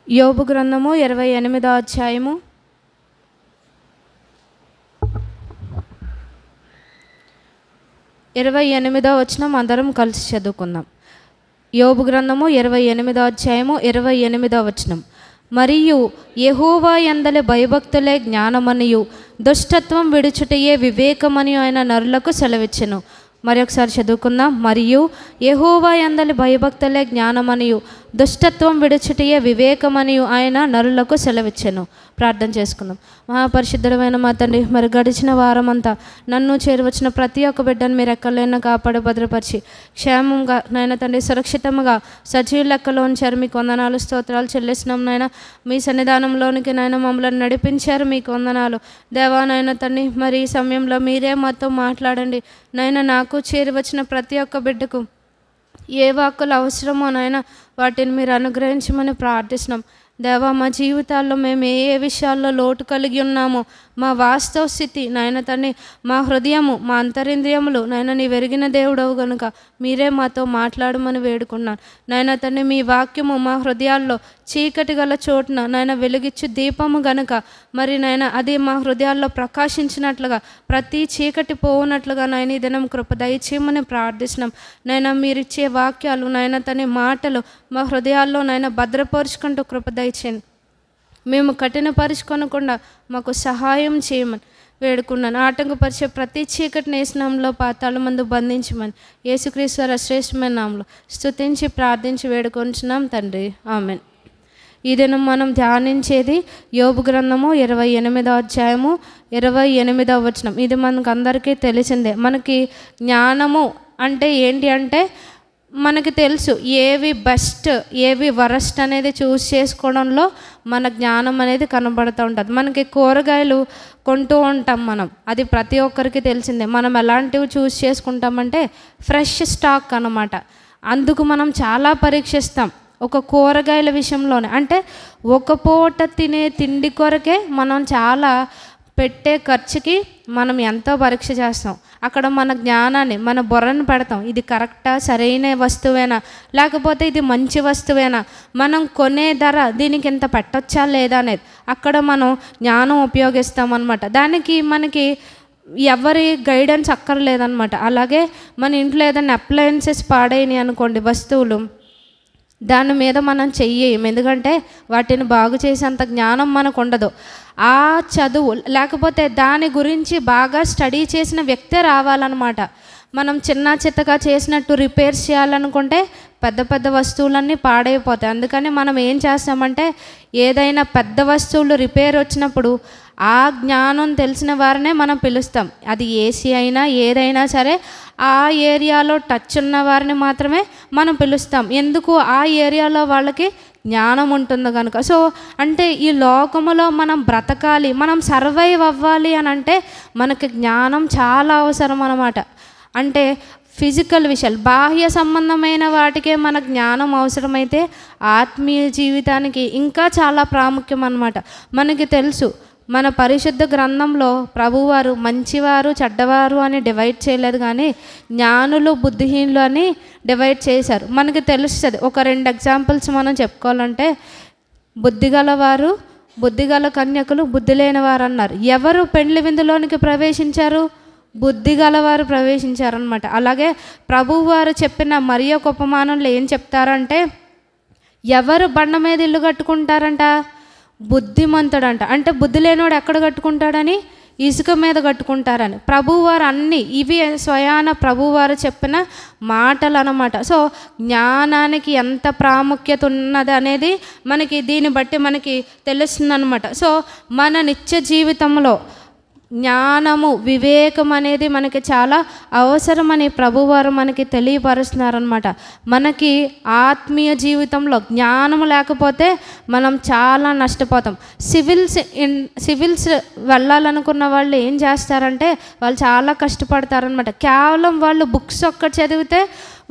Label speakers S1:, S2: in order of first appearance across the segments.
S1: యోబు గ్రంథము 28వ అధ్యాయము 28వ వచనం అందరం కలిసి చదువుకుందాం. యోబు గ్రంథము 28వ అధ్యాయము 28వ వచనం. మరియు యెహోవా యందలి భయభక్తులే జ్ఞానమనియు దుష్టత్వం విడుచుటయే వివేకమని ఆయన నరులకు సెలవిచ్చెను. మరి ఒకసారి చదువుకుందాం. మరియు యెహోవా యందలి భయభక్తులే జ్ఞానమనియు దుష్టత్వం విడుచుటయే వివేకమనియు ఆయన నరులకు సెలవిచ్చెను. ప్రార్థన చేసుకుందాం. మహాపరిశుద్ధుడమైన మా తండ్రి, మరి గడిచిన వారమంతా నన్ను చేరువచ్చిన ప్రతి ఒక్క బిడ్డను మీరు ఎక్కలేనా కాపాడి భద్రపరిచి క్షేమంగా నాయన తండ్రి సురక్షితంగా సజీవ లెక్కలో ఉంచారు. మీకు వందనాలు, స్తోత్రాలు చెల్లిస్తున్నాం నాయన. మీ సన్నిధానంలోనికి నాయన మమ్మల్ని నడిపించారు, మీకు వందనాలు దేవా. నాయన తండ్రి, మరి ఈ సమయంలో మీరే మాతో మాట్లాడండి నాయన. నాకు చేరువచ్చిన ప్రతి ఒక్క బిడ్డకు ఏ వాక్కులు అవసరమో నాయన వాటిని మీరు అనుగ్రహించమని ప్రార్థిస్తున్నాం దేవా. మా జీవితాల్లో మేము ఏ విషయాల్లో లోటు కలిగి ఉన్నామో మా వాస్తవ స్థితి నాయన తండ్రి, మా హృదయము మా అంతరింద్రియములు నాయన నీ వెరిగిన దేవుడవు గనుక మీరే మాతో మాట్లాడమని వేడుకున్నాను నాయన తండ్రి. మీ వాక్యము మా హృదయాల్లో చీకటి గల చోటున నాయన వెలుగిచ్చు దీపము గనుక మరి నాయన అది మా హృదయాల్లో ప్రకాశించినట్లుగా ప్రతి చీకటి పోవునట్లుగా నాయన ఈ దినం కృప దయచేయమని ప్రార్థిస్తున్నాం నాయన. మీరిచ్చే వాక్యాలు నాయన తండ్రి మాటలు మా హృదయాల్లో నాయన భద్రపరుచుకుంటూ కృప దయచేయండి. మేము కఠినపరుచుకొనకుండా మాకు సహాయం చేయమని వేడుకున్నాను. ఆటంకపరిచే ప్రతి చీకటిని యేసునామములో పాతాళ మందు బంధించమని యేసుక్రీస్తు శ్రేష్టమైన నామములో స్తుతించి ప్రార్థించి వేడుకొంచున్నాం తండ్రి, ఆమేన్. ఈ దినం మనం ధ్యానించేది యోబు గ్రంథము 28వ అధ్యాయము 28వ వచనం. ఇది మనకు అందరికీ తెలిసిందే. మనకి జ్ఞానము అంటే ఏంటి అంటే మనకి తెలుసు ఏవి బెస్ట్ ఏవి వరస్ట్ అనేది చూస్ చేసుకోవడంలో మన జ్ఞానం అనేది కనబడుతూ ఉంటుంది. మనకి కూరగాయలు కొంటూ ఉంటాం మనం, అది ప్రతి ఒక్కరికి తెలిసిందే. మనం ఎలాంటివి చూస్ చేసుకుంటామంటే ఫ్రెష్ స్టాక్ అన్నమాట. అందుకు మనం చాలా పరీక్షిస్తాం ఒక కూరగాయల విషయంలోనే. అంటే ఒక పూట తినే తిండి కొరకే మనం చాలా పెట్టే ఖర్చుకి మనం ఎంతో పరీక్ష చేస్తాం. అక్కడ మన జ్ఞానాన్ని మన బుర్రను పెడతాం. ఇది కరెక్టా, సరైన వస్తువేనా, లేకపోతే ఇది మంచి వస్తువేనా, మనం కొనే ధర దీనికి ఇంత పెట్టొచ్చా లేదా అనేది అక్కడ మనం జ్ఞానం ఉపయోగిస్తాం అన్నమాట. దానికి మనకి ఎవరి గైడెన్స్ అక్కర్లేదన్నమాట. అలాగే మన ఇంట్లో ఏదైనా అప్లయన్సెస్ పాడైనవి అనుకోండి, వస్తువులు, దాని మీద మనం చెయ్యం, ఎందుకంటే వాటిని బాగు చేసేంత జ్ఞానం మనకు ఉండదు. ఆ చదువు లేకపోతే దాని గురించి బాగా స్టడీ చేసిన వ్యక్తే రావాలన్నమాట. మనం చిన్న చిత్తగా చేసినట్టు రిపేర్స్ చేయాలనుకుంటే పెద్ద పెద్ద వస్తువులన్నీ పాడైపోతాయి. అందుకని మనం ఏం చేస్తామంటే ఏదైనా పెద్ద వస్తువులు రిపేర్ వచ్చినప్పుడు ఆ జ్ఞానం తెలిసిన వారినే మనం పిలుస్తాం. అది ఏసీ అయినా ఏదైనా సరే ఆ ఏరియాలో టచ్ ఉన్న వారిని మాత్రమే మనం పిలుస్తాం. ఎందుకు? ఆ ఏరియాలో వాళ్ళకి జ్ఞానం ఉంటుంది కనుక. సో అంటే ఈ లోకములో మనం బ్రతకాలి, మనం సర్వైవ్ అవ్వాలి అని అంటే మనకి జ్ఞానం చాలా అవసరం అన్నమాట. అంటే ఫిజికల్ విషయాలు, బాహ్య సంబంధమైన వాటికే మన జ్ఞానం అవసరమైతే ఆత్మీయ జీవితానికి ఇంకా చాలా ప్రాముఖ్యం అన్నమాట. మనకి తెలుసు మన పరిశుద్ధ గ్రంథంలో ప్రభువారు మంచివారు చెడ్డవారు అని డివైడ్ చేయలేదు, కానీ జ్ఞానులు బుద్ధిహీనులు అని డివైడ్ చేశారు. మనకి తెలుస్తుంది. ఒక 2 ఎగ్జాంపుల్స్ మనం చెప్పుకోవాలంటే బుద్ధిగలవారు, బుద్ధిగల కన్యకులు, బుద్ధి లేనివారు అన్నారు. ఎవరు పెండ్లి విందులోనికి ప్రవేశించారు? బుద్ధిగలవారు ప్రవేశించారనమాట. అలాగే ప్రభువారు చెప్పిన మరి ఒక ఉపమానంలో ఏం చెప్తారంటే ఎవరు బండ మీద ఇల్లు కట్టుకుంటారంట? బుద్ధిమంతుడంట. అంటే బుద్ధి లేనివాడు ఎక్కడ కట్టుకుంటాడని? ఇసుక మీద కట్టుకుంటారని. ప్రభువారు అన్నీ ఇవి స్వయాన ప్రభువారు చెప్పిన మాటలు అన్నమాట. సో జ్ఞానానికి ఎంత ప్రాముఖ్యత ఉన్నది అనేది మనకి దీన్ని బట్టి మనకి తెలుస్తుంది అన్నమాట. సో మన నిత్య జీవితంలో జ్ఞానము వివేకం అనేది మనకి చాలా అవసరమని ప్రభువారు మనకి తెలియపరుస్తున్నారనమాట. మనకి ఆత్మీయ జీవితంలో జ్ఞానం లేకపోతే మనం చాలా నష్టపోతాం. సివిల్స్ వెళ్ళాలనుకున్న వాళ్ళు ఏం చేస్తారంటే వాళ్ళు చాలా కష్టపడతారనమాట. కేవలం వాళ్ళు బుక్స్ ఒక్కటి చదివితే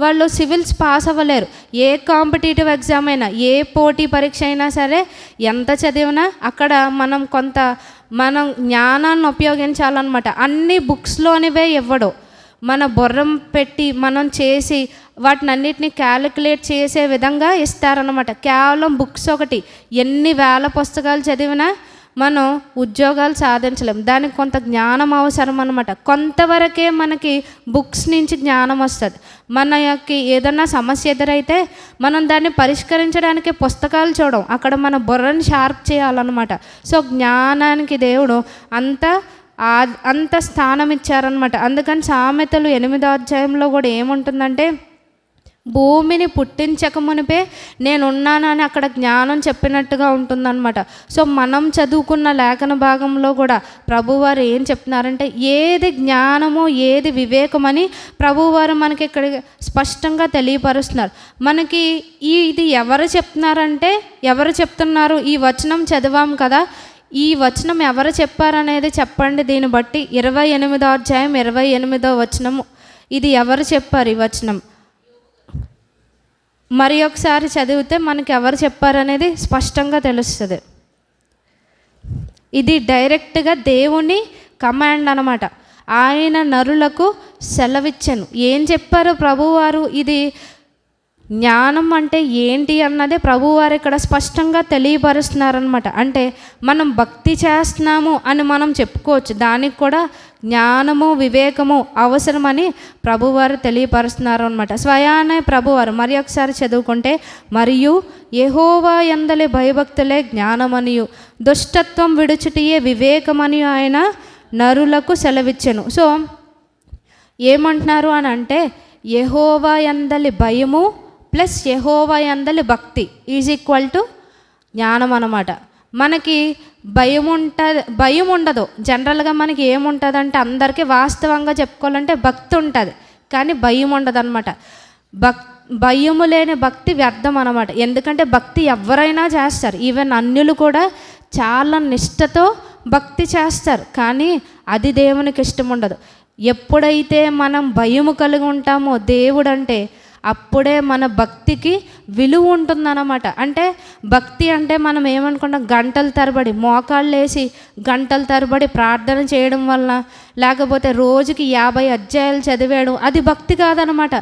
S1: వాళ్ళు సివిల్స్ పాస్ అవ్వలేరు. ఏ కాంపిటేటివ్ ఎగ్జామ్ అయినా, ఏ పోటీ పరీక్ష అయినా సరే ఎంత చదివినా అక్కడ మనం జ్ఞానాన్ని ఉపయోగించాలన్నమాట. అన్ని బుక్స్లోనివే ఇవ్వడు. మన బుర్రం పెట్టి మనం చేసి వాటిని అన్నిటిని క్యాలిక్యులేట్ చేసే విధంగా ఇస్తారనమాట. కేవలం బుక్స్ ఒకటి ఎన్ని వేల పుస్తకాలు చదివినా మనం ఉద్యోగాలు సాధించలేం. దానికి కొంత జ్ఞానం అవసరం అనమాట. కొంతవరకే మనకి బుక్స్ నుంచి జ్ఞానం వస్తుంది. మనకి ఏదన్నా సమస్య ఎదురైతే మనం దాన్ని పరిష్కరించడానికి పుస్తకాలు చూడం, అక్కడ మన బుర్రని షార్ప్ చేయాలన్నమాట. సో జ్ఞానానికి దేవుడు అంత స్థానం ఇచ్చారనమాట. అందుకని సామెతలు 8వ అధ్యాయంలో కూడా ఏముంటుందంటే, భూమిని పుట్టించక మునిపే నేనున్నానని అక్కడ జ్ఞానం చెప్పినట్టుగా ఉంటుందన్నమాట. సో మనం చదువుకున్న లేఖన భాగంలో కూడా ప్రభువారు ఏం చెప్తున్నారంటే, ఏది జ్ఞానము ఏది వివేకమని ప్రభువారు మనకి ఇక్కడ స్పష్టంగా తెలియపరుస్తున్నారు. మనకి ఇది ఎవరు చెప్తున్నారంటే, ఎవరు చెప్తున్నారు? ఈ వచనం చదివాం కదా, ఈ వచనం ఎవరు చెప్పారనేది చెప్పండి. దీన్ని బట్టి 28వ అధ్యాయం 28వ వచనము, ఇది ఎవరు చెప్పారు ఈ వచనం? మరి ఒకసారి చదివితే మనకి ఎవరు చెప్పారనేది స్పష్టంగా తెలుస్తుంది. ఇది డైరెక్ట్గా దేవుని కమాండ్ అనమాట. ఆయన నరులకు సెలవిచ్చాను. ఏం చెప్పారు ప్రభువారు? ఇది జ్ఞానం అంటే ఏంటి అన్నదే ప్రభువారు ఇక్కడ స్పష్టంగా తెలియపరుస్తున్నారనమాట. అంటే మనం భక్తి చేస్తున్నాము అని మనం చెప్పుకోవచ్చు, దానికి కూడా జ్ఞానము వివేకము అవసరమని ప్రభువారు తెలియపరుస్తున్నారు అనమాట. స్వయానే ప్రభువారు మరి ఒకసారి చదువుకుంటే, మరియు యెహోవా యందలి భయభక్తులే జ్ఞానమనియు దుష్టత్వం విడుచుటియే వివేకమని ఆయన నరులకు సెలవిచ్చెను. సో ఏమంటున్నారు అని అంటే, యెహోవా యందలి భయము ప్లస్ యెహోవా యందలి భక్తి ఈజ్ ఈక్వల్ టు జ్ఞానం అన్నమాట. మనకి భయం ఉండదు. జనరల్గా మనకి ఏముంటుంది అంటే, అందరికీ వాస్తవంగా చెప్పుకోవాలంటే భక్తి ఉంటుంది, కానీ భయం ఉండదు అనమాట. భయము లేని భక్తి వ్యర్థం అనమాట. ఎందుకంటే భక్తి ఎవరైనా చేస్తారు, ఈవెన్ అన్యులు కూడా చాలా నిష్ఠతో భక్తి చేస్తారు, కానీ అది దేవునికి ఇష్టం ఉండదు. ఎప్పుడైతే మనం భయము కలిగి ఉంటామో దేవుడు అంటే, అప్పుడే మన భక్తికి విలువ ఉంటుందన్నమాట. అంటే భక్తి అంటే మనం ఏమనుకుంటాం, గంటల తరబడి మోకాళ్ళు వేసి గంటల తరబడి ప్రార్థన చేయడం వలన, లేకపోతే రోజుకి 50 అధ్యాయాలు చదివేయడం, అది భక్తి కాదనమాట.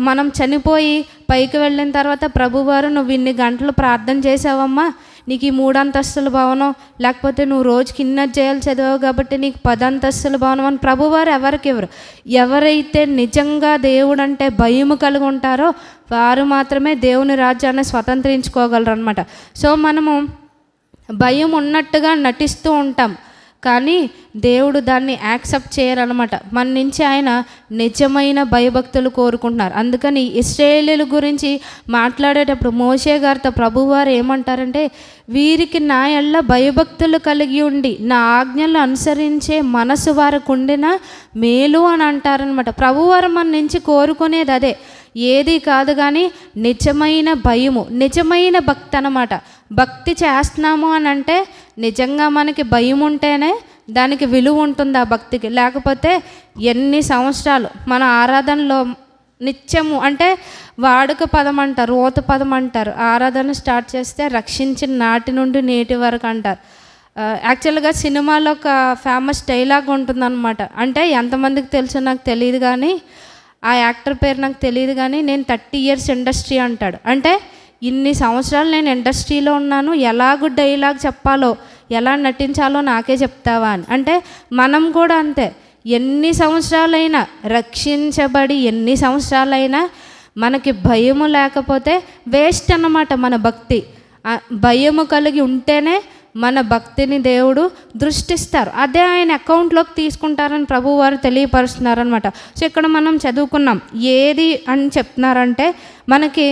S1: మనం చనిపోయి పైకి వెళ్ళిన తర్వాత ప్రభువారు నువ్వు ఇన్ని గంటలు ప్రార్థన చేసావమ్మా, నీకు ఈ 3 అంతస్తుల భవనం, లేకపోతే నువ్వు రోజుకి ఇన్ని అధ్యాయాలు చదివావు కాబట్టి నీకు 10 అంతస్తుల భవనం అని ప్రభువారు ఎవరికి ఇవ్వరు. ఎవరైతే నిజంగా దేవుడు అంటే భయము కలిగి ఉంటారో వారు మాత్రమే దేవుని రాజ్యాన్ని స్వతంత్రించుకోగలరు అనమాట. సో మనము భయం ఉన్నట్టుగా నటిస్తూ ఉంటాం, కానీ దేవుడు దాన్ని యాక్సెప్ట్ చేయరనమాట. మన నుంచి ఆయన నిజమైన భయభక్తులు కోరుకుంటున్నారు. అందుకని ఇశ్రాయేలీయుల గురించి మాట్లాడేటప్పుడు మోషే గారితో ప్రభువారు ఏమంటారంటే, వీరికి నా ఎల్ల భయభక్తులు కలిగి ఉండి నా ఆజ్ఞలు అనుసరించే మనసు వారికి ఉండిన మేలు అని అంటారనమాట. ప్రభువారు మన నుంచి కోరుకునేది అదే, ఏది కాదు కానీ నిజమైన భయము, నిజమైన భక్తి అన్నమాట. భక్తి చేస్తున్నాము అని అంటే నిజంగా మనకి భయం ఉంటేనే దానికి విలువ ఉంటుంది ఆ భక్తికి. లేకపోతే ఎన్ని సంవత్సరాలు మన ఆరాధనలో నిత్యము అంటే వాడుక పదం అంటారు, ఓత పదం అంటారు, ఆరాధన స్టార్ట్ చేస్తే రక్షించిన నాటి నుండి నేటి వరకు అంటారు. యాక్చువల్గా సినిమాలో ఒక ఫేమస్ డైలాగ్ ఉంటుందన్నమాట. అంటే ఎంతమందికి తెలుసో నాకు తెలియదు కానీ, ఆ యాక్టర్ పేరు నాకు తెలియదు కానీ, నేను 30 years ఇండస్ట్రీ అంటాడు. అంటే ఇన్ని సంవత్సరాలు నేను ఇండస్ట్రీలో ఉన్నాను, ఎలాగో డైలాగ్ చెప్పాలో ఎలా నటించాలో నాకే చెప్తావా అని. అంటే మనం కూడా అంతే, ఎన్ని సంవత్సరాలైనా రక్షించబడి ఎన్ని సంవత్సరాలైనా మనకి భయము లేకపోతే వేస్ట్ అన్నమాట మన భక్తి. భయము కలిగి ఉంటేనే మన భక్తిని దేవుడు దృష్టిస్తారు, అదే ఆయన అకౌంట్లోకి తీసుకుంటారని ప్రభు వారు తెలియపరుస్తున్నారనమాట. సో ఇక్కడ మనం చదువుకున్నాం ఏది అని చెప్తున్నారంటే, మనకి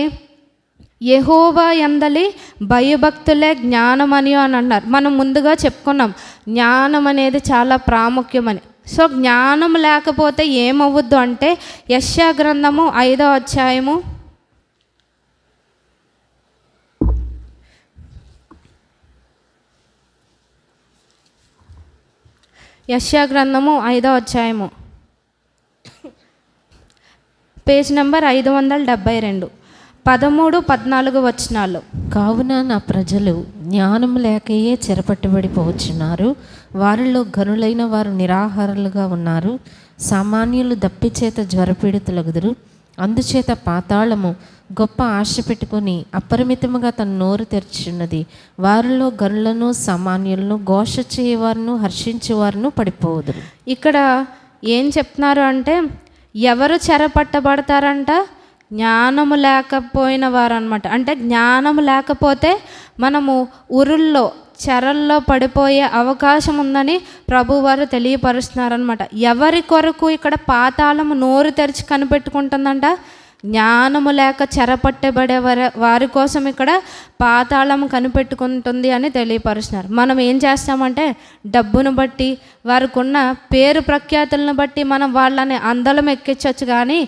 S1: యెహోవా యందలి భయభక్తులే జ్ఞానమని అని అన్నారు. మనం ముందుగా చెప్పుకున్నాం జ్ఞానం అనేది చాలా ప్రాముఖ్యమని. సో జ్ఞానం లేకపోతే ఏమవ్వద్దు అంటే, యెషయా గ్రంథము 5వ అధ్యాయము 5వ అధ్యాయము పేజ్ నెంబర్ 572, 13, 14 వచనాలు.
S2: కావున నా ప్రజలు జ్ఞానం లేకయే చెరపట్టబడిపోవచ్చున్నారు. వారిలో గనులైన వారు నిరాహారులుగా ఉన్నారు. సామాన్యులు దప్పిచేత జ్వరపీడితులగుదురు. అందుచేత పాతాళము గొప్ప ఆశ పెట్టుకొని అపరిమితముగా తన నోరు తెరుచున్నది. వారిలో గనులను సామాన్యులను ఘోష చేయవారును హర్షించేవారును పడిపోదురు.
S1: ఇక్కడ ఏం చెప్తున్నారు అంటే ఎవరు చెరపట్టబడతారంట? జ్ఞానము లేకపోయిన వారు అనమాట. అంటే జ్ఞానము లేకపోతే మనము ఉరుల్లో చెరల్లో పడిపోయే అవకాశం ఉందని ప్రభువారు తెలియపరుస్తున్నారనమాట. ఎవరి కొరకు ఇక్కడ పాతాళము నోరు తెరిచి కనిపెట్టుకుంటుందంట? జ్ఞానము లేక చెరపట్టబడే వారి కోసం ఇక్కడ పాతాళము కనిపెట్టుకుంటుంది అని తెలియపరుస్తున్నారు. మనం ఏం చేస్తామంటే డబ్బును బట్టి వారికి ఉన్న పేరు ప్రఖ్యాతులను బట్టి మనం వాళ్ళని అందలం ఎక్కించవచ్చు, కానీ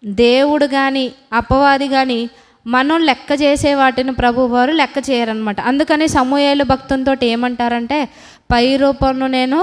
S1: దేవుడు కానీ అపవాది కానీ మనం లెక్క చేసే వాటిని ప్రభువారు లెక్క చేయరనమాట. అందుకని సమూయేలు భక్తునితో ఏమంటారంటే పై రూపంను నేను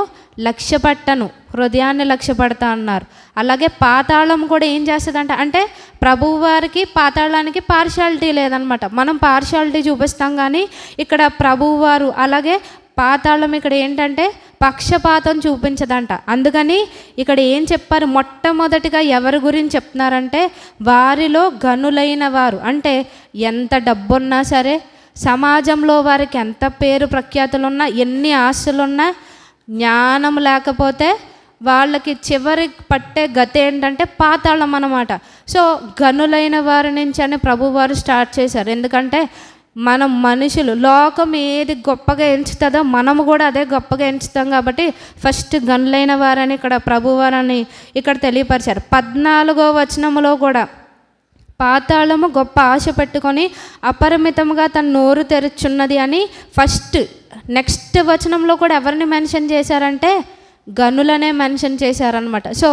S1: లక్ష్య పెట్టను, హృదయాన్ని లక్ష్య పెడతా అన్నారు. అలాగే పాతాళం కూడా ఏం చేస్తుందంట అంటే ప్రభువారికి పాతాళానికి పార్షాలిటీ లేదనమాట. మనం పార్షాలిటీ చూపిస్తాం, కానీ ఇక్కడ ప్రభువారు అలాగే పాతాళం ఇక్కడ ఏంటంటే పక్షపాతం చూపించదంట. అందుకని ఇక్కడ ఏం చెప్పారు, మొట్టమొదటిగా ఎవరి గురించి చెప్తున్నారంటే వారిలో గనులైన వారు. అంటే ఎంత డబ్బున్నా సరే, సమాజంలో వారికి ఎంత పేరు ప్రఖ్యాతులున్నా, ఎన్ని ఆస్తులున్నా, జ్ఞానం లేకపోతే వాళ్ళకి చివరి పట్టే గతి ఏంటంటే పాతాళం అన్నమాట. సో గనులైన వారి నుంచి అని ప్రభువారు స్టార్ట్ చేశారు. ఎందుకంటే మనం మనుషులు లోకం ఏది గొప్పగా ఎంచుతుందో మనము కూడా అదే గొప్పగా ఎంచుతాం. కాబట్టి ఫస్ట్ గనులైన వారని ఇక్కడ ప్రభువారని ఇక్కడ తెలియపరిచారు. 14వ వచనంలో కూడా పాతాళము గొప్ప ఆశ పెట్టుకొని అపరిమితంగా తన నోరు తెరుచున్నది అని ఫస్ట్. నెక్స్ట్ వచనంలో కూడా ఎవరిని మెన్షన్ చేశారంటే గనులనే మెన్షన్ చేశారనమాట. సో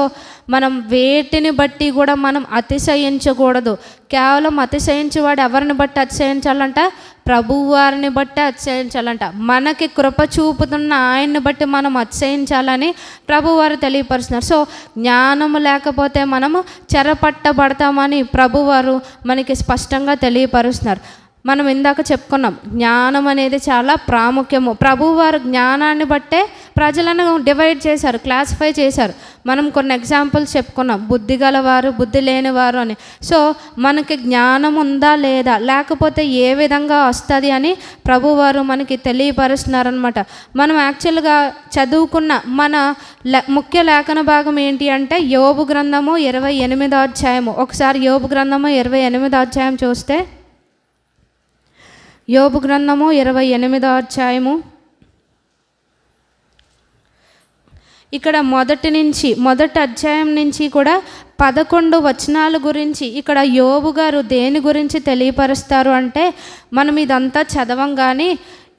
S1: మనం వేటిని బట్టి కూడా మనం అతిశయించకూడదు. కేవలం అతిశయించేవాడు ఎవరిని బట్టి అతిశయించాలంట? ప్రభువారిని బట్టి అతిశయించాలంట. మనకి కృప చూపుతున్న ఆయన్ని బట్టి మనం అతిశయించాలని ప్రభువారు తెలియపరుస్తున్నారు. సో జ్ఞానము లేకపోతే మనము చెరపట్టబడతామని ప్రభువారు మనకి స్పష్టంగా తెలియపరుస్తున్నారు. మనం ఇందాక చెప్పుకున్నాం జ్ఞానం అనేది చాలా ప్రాముఖ్యము. ప్రభువారు జ్ఞానాన్ని బట్టే ప్రజలను డివైడ్ చేశారు, క్లాసిఫై చేశారు. మనం కొన్ని ఎగ్జాంపుల్స్ చెప్పుకున్నాం, బుద్ధి గలవారు, బుద్ధి లేనివారు అని. సో మనకి జ్ఞానం ఉందా లేదా, లేకపోతే ఏ విధంగా వస్తుంది అని ప్రభువారు మనకి తెలియపరుస్తున్నారనమాట. మనం యాక్చువల్గా చదువుకున్న మన ముఖ్య లేఖన భాగం ఏంటి అంటే యోబు గ్రంథము 28వ అధ్యాయము. ఒకసారి యోబు గ్రంథము 28వ అధ్యాయం చూస్తే, యోబు గ్రంథము 28వ అధ్యాయము ఇక్కడ మొదటి అధ్యాయం నుంచి కూడా 11 వచనాల గురించి ఇక్కడ యోబు గారు దేని గురించి తెలియపరుస్తారు అంటే మనం ఇదంతా చదవం, కానీ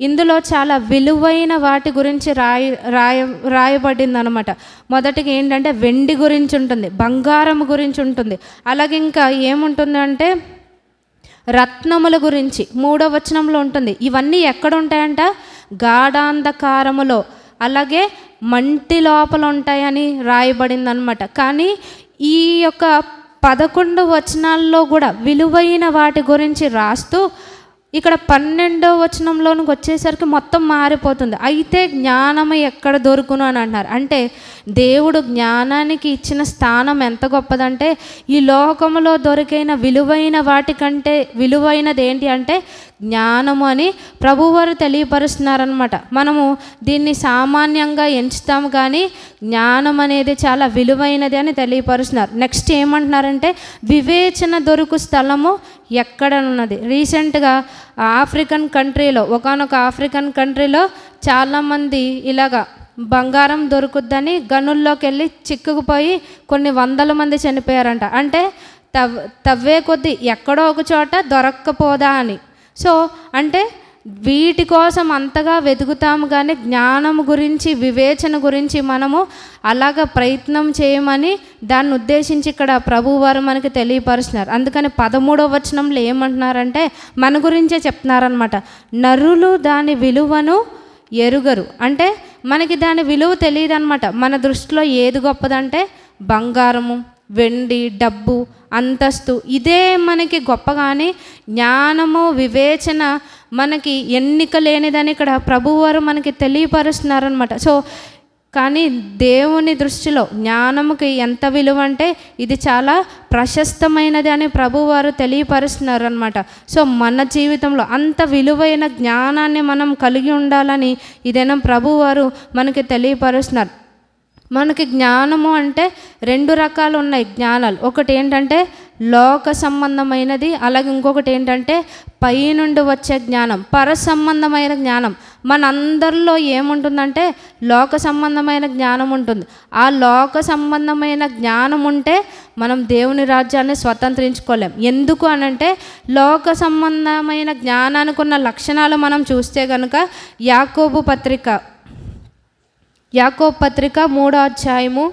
S1: ఇందులో చాలా విలువైన వాటి గురించి రాయబడింది అనమాట. మొదటిగా ఏంటంటే వెండి గురించి ఉంటుంది, బంగారం గురించి ఉంటుంది, అలాగే ఇంకా ఏముంటుంది అంటే రత్నముల గురించి 3వ వచనంలో ఉంటుంది. ఇవన్నీ ఎక్కడ ఉంటాయంట? గాఢాంధకారములో అలాగే మంటి లోపల ఉంటాయని రాయబడింది అనమాట. కానీ ఈ యొక్క 11 వచనాల్లో కూడా విలువైన వాటి గురించి రాస్తూ ఇక్కడ 12వ వచనంలోనికి వచ్చేసరికి మొత్తం మారిపోతుంది. అయితే జ్ఞానము ఎక్కడ దొరుకును అని అంటున్నారు. అంటే దేవుడు జ్ఞానానికి ఇచ్చిన స్థానం ఎంత గొప్పదంటే ఈ లోకంలో దొరికైన విలువైన వాటికంటే విలువైనది ఏంటి అంటే జ్ఞానము అని ప్రభువారు తెలియపరుస్తున్నారనమాట. మనము దీన్ని సామాన్యంగా ఎంచుతాము, కానీ జ్ఞానం అనేది చాలా విలువైనది అని తెలియపరుస్తున్నారు. నెక్స్ట్ ఏమంటున్నారంటే వివేచన దొరుకు స్థలము ఎక్కడ ఉన్నది. రీసెంట్గా ఆఫ్రికన్ కంట్రీలో, ఒకానొక ఆఫ్రికన్ కంట్రీలో చాలామంది ఇలాగా బంగారం దొరుకుద్దని గనుల్లోకి వెళ్ళి చిక్కుకుపోయి కొన్ని 100 మంది చనిపోయారంట. అంటే తవ్వే కొద్దీ ఎక్కడో ఒక చోట దొరక్కపోదా అని. సో అంటే వీటి కోసం అంతగా వెతుకుతాము, కానీ జ్ఞానం గురించి వివేచన గురించి మనము అలాగ ప్రయత్నం చేయమని దాన్ని ఉద్దేశించి ఇక్కడ ప్రభువారు మనకి తెలియపరుస్తున్నారు. అందుకని 13వ వచనంలో ఏమంటున్నారంటే మన గురించే చెప్తున్నారనమాట. నరులు దాని విలువను ఎరుగరు. అంటే మనకి దాని విలువ తెలియదు అనమాట. మన దృష్టిలో ఏది గొప్పదంటే బంగారము, వెండి, డబ్బు, అంతస్తు ఇదే మనకి గొప్ప. కానీ జ్ఞానము, వివేచన మనకి ఎన్నిక లేనిదని ఇక్కడ ప్రభువారు మనకి తెలియపరుస్తున్నారనమాట. సో కానీ దేవుని దృష్టిలో జ్ఞానముకి ఎంత విలువ అంటే ఇది చాలా ప్రశస్తమైనది అని ప్రభువారు తెలియపరుస్తున్నారు అనమాట. సో మన జీవితంలో అంత విలువైన జ్ఞానాన్ని మనం కలిగి ఉండాలని ఇదేనా ప్రభువారు మనకి తెలియపరుస్తున్నారు. మనకి జ్ఞానము అంటే 2 రకాలు ఉన్నాయి జ్ఞానాలు. ఒకటి ఏంటంటే లోక సంబంధమైనది, అలాగే ఇంకొకటి ఏంటంటే పైనుండి వచ్చే జ్ఞానం, పర సంబంధమైన జ్ఞానం. మనందరిలో ఏముంటుందంటే లోక సంబంధమైన జ్ఞానం ఉంటుంది. ఆ లోక సంబంధమైన జ్ఞానం ఉంటే మనం దేవుని రాజ్యాన్ని స్వతంత్రించుకోలేం. ఎందుకు అనంటే లోక సంబంధమైన జ్ఞానానికి ఉన్న లక్షణాలు మనం చూస్తే కనుక యాకోబు పత్రిక 3వ అధ్యాయము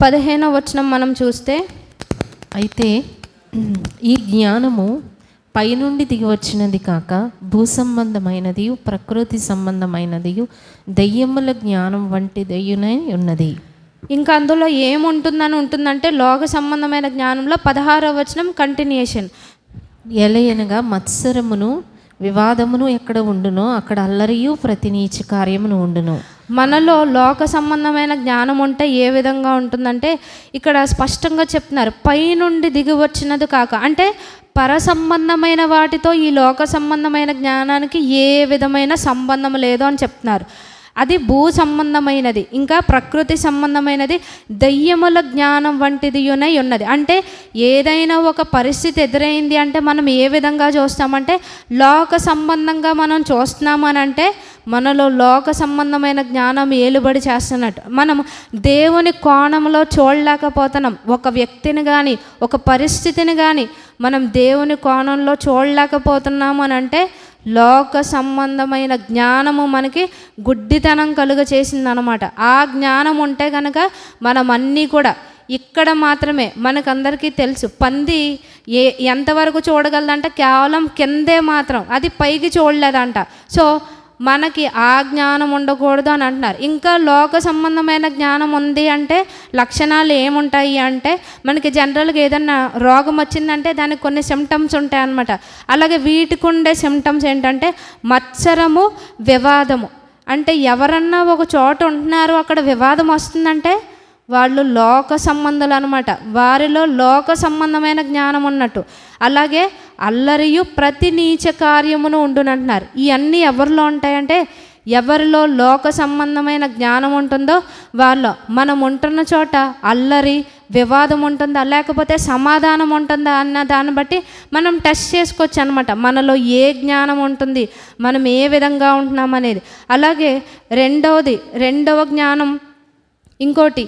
S1: 15వ వచనం మనం చూస్తే,
S2: అయితే ఈ జ్ఞానము పైనుండి దిగి వచ్చినది కాక భూ సంబంధమైనది, ప్రకృతి సంబంధమైనది, దెయ్యముల జ్ఞానం వంటి దెయ్యునై ఉన్నది.
S1: ఇంకా అందులో ఏముంటుందని ఉంటుందంటే లోక సంబంధమైన జ్ఞానంలో 16వ వచనం కంటిన్యూషన్.
S2: ఎలయనగా మత్సరమును వివాదమును ఎక్కడ ఉండునో అక్కడ అల్లరియు ప్రతి నీచ కార్యమును ఉండును.
S1: మనలో లోక సంబంధమైన జ్ఞానం ఉంటే ఏ విధంగా ఉంటుందంటే ఇక్కడ స్పష్టంగా చెప్తున్నారు, పైనుండి దిగి వచ్చినది కాక. అంటే పర సంబంధమైన వాటితో ఈ లోక సంబంధమైన జ్ఞానానికి ఏ విధమైన సంబంధం లేదు అని చెప్తున్నారు. అది భూ సంబంధమైనది, ఇంకా ప్రకృతి సంబంధమైనది, దయ్యముల జ్ఞానం వంటిది ఉన్నది. అంటే ఏదైనా ఒక పరిస్థితి ఎదురైంది అంటే మనం ఏ విధంగా చూస్తామంటే లోక సంబంధంగా మనం చూస్తున్నాము అని అంటే మనలో లోక సంబంధమైన జ్ఞానం ఏలుబడి చేస్తున్నట్టు. మనం దేవుని కోణంలో చూడలేకపోతున్నాం. ఒక వ్యక్తిని కానీ ఒక పరిస్థితిని కానీ మనం దేవుని కోణంలో చూడలేకపోతున్నాము అని అంటే లోక సంబంధమైన జ్ఞానము మనకి గుడ్డితనం కలుగ చేసిందనమాట. ఆ జ్ఞానం ఉంటే కనుక మనం అన్నీ కూడా ఇక్కడ మాత్రమే, మనకందరికీ తెలుసు పంది ఎంతవరకు చూడగలదంటే కేవలం కిందే మాత్రం, అది పైకి చూడలేదంట. సో మనకి ఆ జ్ఞానం ఉండకూడదు అని అంటున్నారు. ఇంకా లోక సంబంధమైన జ్ఞానం ఉంది అంటే లక్షణాలు ఏముంటాయి అంటే మనకి జనరల్గా ఏదన్నా రోగం వచ్చిందంటే దానికి కొన్ని సిమ్టమ్స్ ఉంటాయి అన్నమాట. అలాగే వీటికి ఉండే సిమ్టమ్స్ ఏంటంటే మత్సరము, వివాదము. అంటే ఎవరన్నా ఒక చోట ఉంటున్నారు, అక్కడ వివాదం వస్తుందంటే వాళ్ళు లోక సంబంధాలు అనమాట. వారిలో లోక సంబంధమైన జ్ఞానం ఉన్నట్టు. అలాగే అల్లరియు ప్రతి నీచ కార్యమును ఉండునంటున్నారు. ఇవన్నీ ఎవరిలో ఉంటాయంటే ఎవరిలో లోక సంబంధమైన జ్ఞానం ఉంటుందో వాళ్ళు, మనం ఉంటున్న చోట అల్లరి, వివాదం ఉంటుందా లేకపోతే సమాధానం ఉంటుందా అన్న దాన్ని బట్టి మనం టెస్ట్ చేసుకోవచ్చు అనమాట. మనలో ఏ జ్ఞానం ఉంటుంది, మనం ఏ విధంగా ఉంటున్నాం అనేది. అలాగే రెండవ జ్ఞానం ఇంకోటి,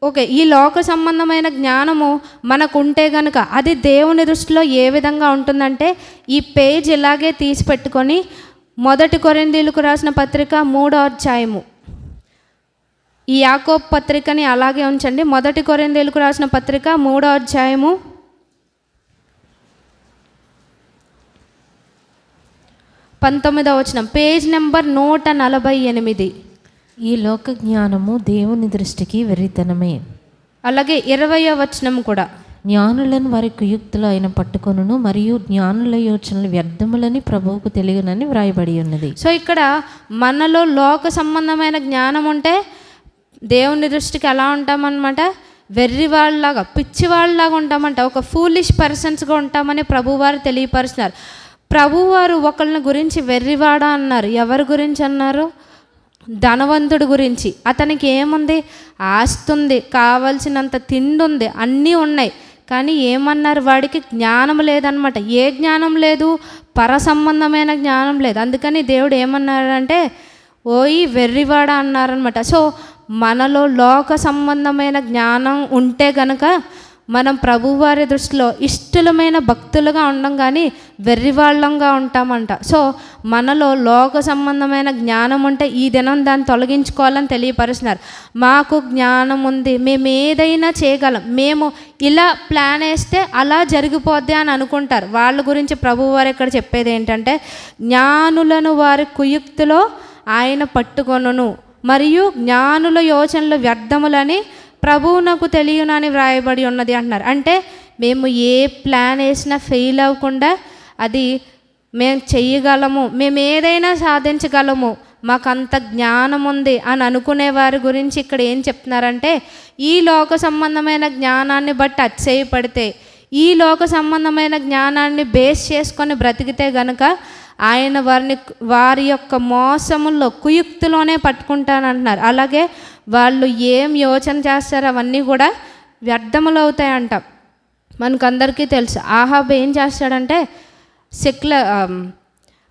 S1: ఓకే, ఈ లోక సంబంధమైన జ్ఞానము మనకు ఉంటే కనుక అది దేవుని దృష్టిలో ఏ విధంగా ఉంటుందంటే ఈ పేజ్ ఇలాగే తీసి పెట్టుకొని 1 కొరింథీయులకు రాసిన పత్రిక 3వ అధ్యాయము, ఈ యాకోబు పత్రికని అలాగే ఉంచండి. 1 కొరింథీయులకు రాసిన పత్రిక 3వ అధ్యాయము 19వ వచనం, పేజ్ నెంబర్ 148.
S2: ఈ లోక జ్ఞానము దేవుని దృష్టికి వెర్రితనమే.
S1: అలాగే 20వ వచనం కూడా,
S2: జ్ఞానులను వారి కుయుక్తులు ఆయన పట్టుకొనును మరియు జ్ఞానుల యోచనలు వ్యర్థములని ప్రభువుకు తెలియనని వ్రాయబడి ఉన్నది.
S1: సో ఇక్కడ మనలో లోక సంబంధమైన జ్ఞానం ఉంటే దేవుని దృష్టికి ఎలా ఉంటామన్నమాట, వెర్రి వాళ్ళలాగా, పిచ్చి వాళ్ళలాగా ఉంటామంట. ఒక ఫూలిష్ పర్సన్స్గా ఉంటామని ప్రభువారు తెలియపరుస్తున్నారు. ప్రభువారు ఒకళ్ళని గురించి వెర్రివాడా అన్నారు. ఎవరి గురించి అన్నారు? ధనవంతుడి గురించి. అతనికి ఏముంది? ఆస్తుంది, కావలసినంత తిండి ఉంది, అన్నీ ఉన్నాయి. కానీ ఏమన్నారు? వాడికి జ్ఞానం లేదనమాట. ఏ జ్ఞానం లేదు? పర సంబంధమైన జ్ఞానం లేదు. అందుకని దేవుడు ఏమన్నారంటే ఓయి వెర్రివాడా అన్నారనమాట. సో మనలో లోక సంబంధమైన జ్ఞానం ఉంటే కనుక మనం ప్రభువారి దృష్టిలో ఇష్టలమైన భక్తులుగా ఉండం కానీ వెర్రివాళ్ళంగా ఉంటామంట. సో మనలో లోక సంబంధమైన జ్ఞానం ఉంటే ఈ దినం దాన్ని తొలగించుకోవాలని తెలియపరుస్తున్నారు. మాకు జ్ఞానం ఉంది, మేము ఏదైనా చేయగలం, మేము ఇలా ప్లాన్ వేస్తే అలా జరిగిపోద్ది అని అనుకుంటారు. వాళ్ళ గురించి ప్రభువారు ఇక్కడ చెప్పేది ఏంటంటే, జ్ఞానులను వారి కుయుక్తిలో ఆయన పట్టుకొనును, మరియు జ్ఞానుల యోచనలు వ్యర్థములని ప్రభువునకు తెలియనని వ్రాయబడి ఉన్నది అంటున్నారు. అంటే మేము ఏ ప్లాన్ వేసినా ఫెయిల్ అవ్వకుండా అది మేము చెయ్యగలము, మేము ఏదైనా సాధించగలము, మాకు అంత జ్ఞానం ఉంది అని అనుకునే వారి గురించి ఇక్కడ ఏం చెప్తున్నారంటే, ఈ లోక సంబంధమైన జ్ఞానాన్ని బట్టి అతిశయపడితే, ఈ లోక సంబంధమైన జ్ఞానాన్ని బేస్ చేసుకొని బ్రతికితే గనుక ఆయన వారి యొక్క మోసముల్లో కుయుక్తిలోనే పట్టుకుంటానంటున్నారు. అలాగే వాళ్ళు ఏం యోచన చేస్తారో అవన్నీ కూడా వ్యర్థములు అవుతాయంట. మనకందరికీ తెలుసు ఆహాబ్ ఏం చేస్తాడంటే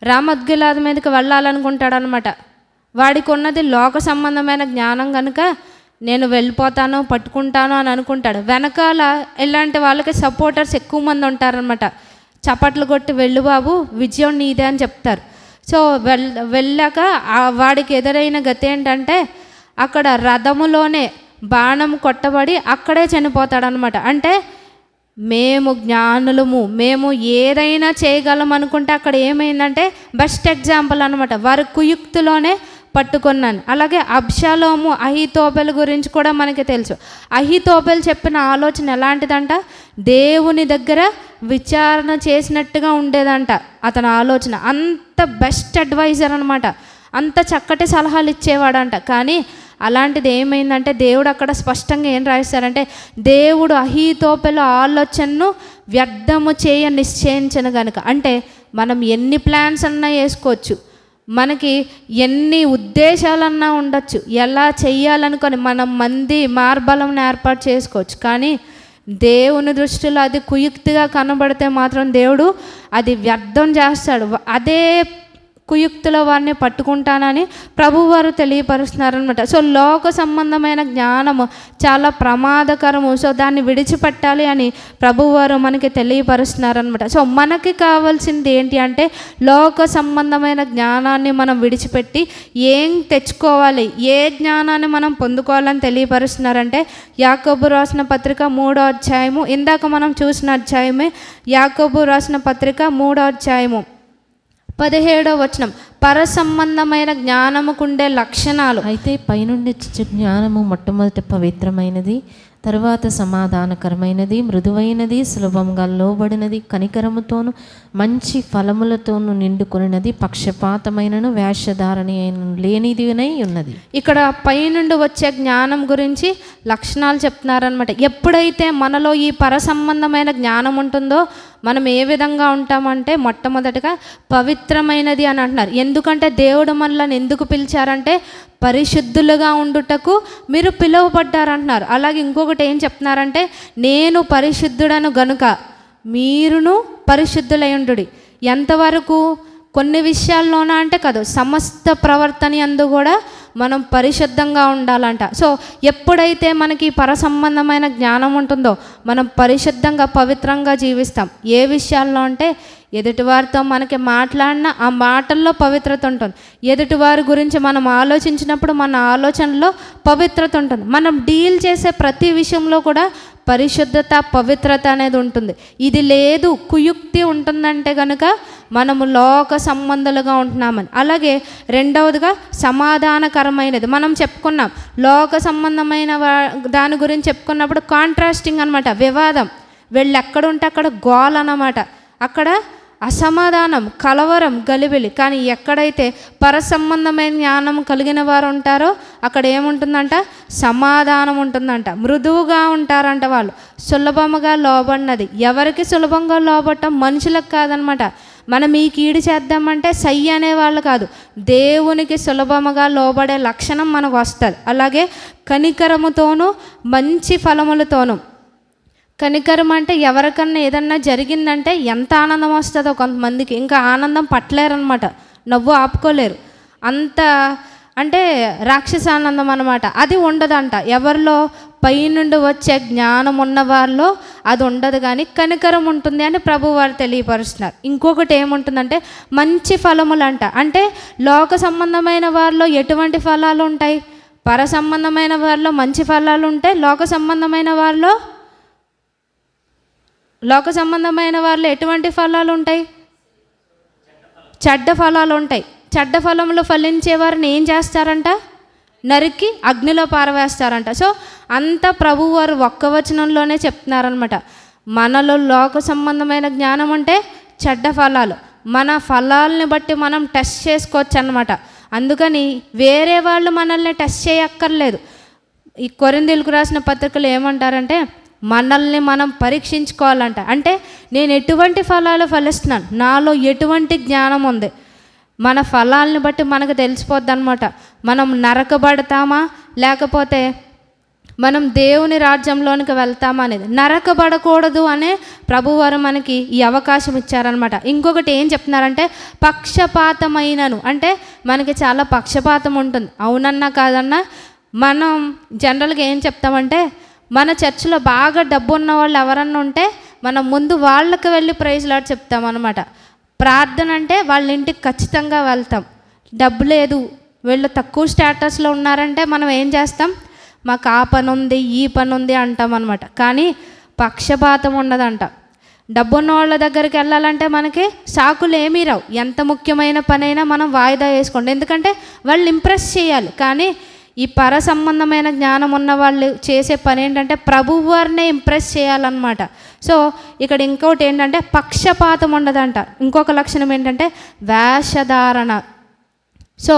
S1: రామద్గిలాద్ మీదకి వెళ్ళాలనుకుంటాడనమాట. వాడికి ఉన్నది లోక సంబంధమైన జ్ఞానం కనుక నేను వెళ్ళిపోతాను, పట్టుకుంటాను అని అనుకుంటాడు. వెనకాల ఇలాంటి వాళ్ళకి సపోర్టర్స్ ఎక్కువ మంది ఉంటారనమాట. చప్పట్లు కొట్టి వెళ్ళు బాబు, విజయం నీదే అని చెప్తారు. సో వెళ్ళాక వాడికి ఎదురైన గతి ఏంటంటే అక్కడ రథములోనే బాణం కొట్టబడి అక్కడే చనిపోతాడనమాట. అంటే మేము జ్ఞానులము, మేము ఏదైనా చేయగలం అనుకుంటే అక్కడ ఏమైందంటే బెస్ట్ ఎగ్జాంపుల్ అనమాట. వారి కుయుక్తిలోనే పట్టుకున్నాను. అలాగే అబ్షాలోము అహీతోపెలు గురించి కూడా మనకి తెలుసు. అహీతోపెలు చెప్పిన ఆలోచన ఎలాంటిదంట, దేవుని దగ్గర విచారణ చేసినట్టుగా ఉండేదంట అతని ఆలోచన. అంత బెస్ట్ అడ్వైజర్ అనమాట, అంత చక్కటి సలహాలు ఇచ్చేవాడంట. కానీ అలాంటిది ఏమైందంటే దేవుడు అక్కడ స్పష్టంగా ఏం రాయిస్తారంటే, దేవుడు అహీతోపెలు ఆలోచనను వ్యర్థము చేయ నిశ్చయించను గనుక. అంటే మనం ఎన్ని ప్లాన్స్ అన్నా వేసుకోవచ్చు, మనకి ఎన్ని ఉద్దేశాలన్నా ఉండొచ్చు, ఎలా చెయ్యాలనుకొని మనం మార్బలం ఏర్పాటు చేసుకోవచ్చు. కానీ దేవుని దృష్టిలో అది కుయుక్తిగా కనబడితే మాత్రం దేవుడు అది వ్యర్థం చేస్తాడు. అదే కుయుక్తిలో వారిని పట్టుకుంటానని ప్రభువారు తెలియపరుస్తున్నారనమాట. సో లోక సంబంధమైన జ్ఞానము చాలా ప్రమాదకరము. సో దాన్ని విడిచిపెట్టాలి అని ప్రభువారు మనకి తెలియపరుస్తున్నారనమాట. సో మనకి కావాల్సింది ఏంటి అంటే లోక సంబంధమైన జ్ఞానాన్ని మనం విడిచిపెట్టి ఏం తెచ్చుకోవాలి, ఏ జ్ఞానాన్ని మనం పొందుకోవాలని తెలియపరుస్తున్నారంటే యాకోబు రాసిన పత్రిక 3వ అధ్యాయము, ఇందాక మనం చూసిన అధ్యాయమే యాకోబు రాసిన పత్రిక 3వ అధ్యాయము 17వ వచనం. పరసంబంధమైన జ్ఞానముకుండే లక్షణాలు.
S2: అయితే పైనుండి జ్ఞానము మొట్టమొదటి పవిత్రమైనది, తరువాత సమాధానకరమైనది, మృదువైనది, సులభంగా లోబడినది, కనికరముతోను మంచి ఫలములతోనూ నిండుకొనినది, పక్షపాతమైనను వేషధారణ లేనిదినై ఉన్నది.
S1: ఇక్కడ పైనుండి వచ్చే జ్ఞానం గురించి లక్షణాలు చెప్తున్నారనమాట. ఎప్పుడైతే మనలో ఈ పరసంబంధమైన జ్ఞానం ఉంటుందో మనం ఏ విధంగా ఉంటామంటే మొట్టమొదటిగా పవిత్రమైనది అని అంటున్నారు. ఎందుకంటే దేవుడు మనల్ని ఎందుకు పిలిచారంటే పరిశుద్ధులుగా ఉండుటకు మీరు పిలువబడ్డారంటున్నారు. అలాగే ఇంకొకటి ఏం చెప్తున్నారంటే నేను పరిశుద్ధుడను గనుక మీరును పరిశుద్ధులై ఉండుడి. ఎంతవరకు? కొన్ని విషయాల్లోనా అంటే కాదు, సమస్త ప్రవర్తన యందు కూడా మనం పరిశుద్ధంగా ఉండాలంట. సో ఎప్పుడైతే మనకి పరసంబంధమైన జ్ఞానం ఉంటుందో మనం పరిశుద్ధంగా పవిత్రంగా జీవిస్తాం. ఏ విషయాల్లో అంటే ఎదుటివారితో మనకి మాట్లాడిన ఆ మాటల్లో పవిత్రత ఉంటుంది, ఎదుటివారి గురించి మనం ఆలోచించినప్పుడు మన ఆలోచనలో పవిత్రత ఉంటుంది, మనం డీల్ చేసే ప్రతి విషయంలో కూడా పరిశుద్ధత పవిత్రత అనేది ఉంటుంది. ఇది లేదు, కుయుక్తి ఉంటుందంటే కనుక మనము లోక సంబంధులుగా ఉంటున్నామని. అలాగే రెండవదిగా సమాధానకరమైనది. మనం చెప్పుకున్నాం లోక సంబంధమైన దాని గురించి చెప్పుకున్నప్పుడు కాంట్రాస్టింగ్ అనమాట, వివాదం. వీళ్ళు ఎక్కడుంటే అక్కడ గోల్ అన్నమాట, అక్కడ అసమాధానం, కలవరం, గలిబిలి. కానీ ఎక్కడైతే పరసంబంధమైన జ్ఞానం కలిగిన వారు ఉంటారో అక్కడ ఏముంటుందంట? సమాధానం ఉంటుందంట, మృదువుగా ఉంటారంట వాళ్ళు, సులభముగా లోబడినది. ఎవరికి సులభంగా లోబడటం? మనుషులకు కాదనమాట. మనం ఈ కీడు చేద్దామంటే సై అనేవాళ్ళు కాదు, దేవునికి సులభముగా లోబడే లక్షణం మనకు వస్తుంది. అలాగే కనికరముతోనూ మంచి ఫలములతోనూ. కనికరం అంటే ఎవరికన్నా ఏదన్నా జరిగిందంటే ఎంత ఆనందం వస్తుందో కొంతమందికి, ఇంకా ఆనందం పట్టలేరనమాట, నవ్వు ఆపుకోలేరు, అంత అంటే రాక్షసానందం అనమాట. అది ఉండదంట ఎవరిలో? పైనుండి వచ్చే జ్ఞానం ఉన్న వారిలో అది ఉండదు, కానీ కనికరం ఉంటుంది అని ప్రభు వారు తెలియపరుస్తున్నారు. ఇంకొకటి ఏముంటుందంటే మంచి ఫలములు అంట. అంటే లోక సంబంధమైన వారిలో ఎటువంటి ఫలాలు ఉంటాయి? పర సంబంధమైన వారిలో మంచి ఫలాలు ఉంటాయి, లోక సంబంధమైన వారిలో ఎటువంటి ఫలాలు ఉంటాయి? చెడ్డ ఫలాలు ఉంటాయి. చెడ్డ ఫలములు ఫలించే వారిని ఏం చేస్తారంట? నరికి అగ్నిలో పారవేస్తారంట. సో అంత ప్రభువు వారు ఒక్క వచనంలోనే చెప్తున్నారనమాట. మనలో లోక సంబంధమైన జ్ఞానం అంటే చెడ్డ ఫలాలు, మన ఫలాల్ని బట్టి మనం టెస్ట్ చేసుకోవచ్చు అన్నమాట. అందుకని వేరే వాళ్ళు మనల్ని టెస్ట్ చేయక్కర్లేదు. ఈ కొరింథీయులకు రాసిన పత్రికలు ఏమంటారంటే మనల్ని మనం పరీక్షించుకోవాలంట. అంటే నేను ఎటువంటి ఫలాలు ఫలిస్తున్నాను, నాలో ఎటువంటి జ్ఞానం ఉంది, మన ఫలాల్ని బట్టి మనకు తెలిసిపోద్ది అనమాట. మనం నరకబడతామా లేకపోతే మనం దేవుని రాజ్యంలోనికి వెళ్తామా అనేది. నరకబడకూడదు అనే ప్రభువారు మనకి ఈ అవకాశం ఇచ్చారనమాట. ఇంకొకటి ఏం చెప్తున్నారంటే పక్షపాతమైనను, అంటే మనకి చాలా పక్షపాతం ఉంటుంది. అవునన్నా కాదన్నా మనం జనరల్గా ఏం చెప్తామంటే మన చర్చిలో బాగా డబ్బు ఉన్న వాళ్ళు ఎవరన్నా ఉంటే మనం ముందు వాళ్ళకి వెళ్ళి ప్రైజ్ లాడ్ చెప్తామన్నమాట. ప్రార్థన అంటే వాళ్ళ ఇంటికి ఖచ్చితంగా వెళ్తాం. డబ్బు లేదు, వీళ్ళు తక్కువ స్టేటస్లో ఉన్నారంటే మనం ఏం చేస్తాం? మాకు ఆ పని ఉంది ఈ పని ఉంది అంటాం అనమాట. కానీ పక్షపాతం ఉండదంట. డబ్బున్న వాళ్ళ దగ్గరికి వెళ్ళాలంటే మనకి సాకులు ఏమీ రావు. ఎంత ముఖ్యమైన పనైనా మనం వాయిదా వేసుకోండి, ఎందుకంటే వాళ్ళు ఇంప్రెస్ చేయాలి. కానీ ఈ పర సంబంధమైన జ్ఞానం ఉన్న వాళ్ళు చేసే పని ఏంటంటే ప్రభువు వారినే ఇంప్రెస్ చేయాలన్నమాట. సో ఇక్కడ ఇంకోటి ఏంటంటే పక్షపాతం ఉండదంట. ఇంకొక లక్షణం ఏంటంటే వేషధారణ. సో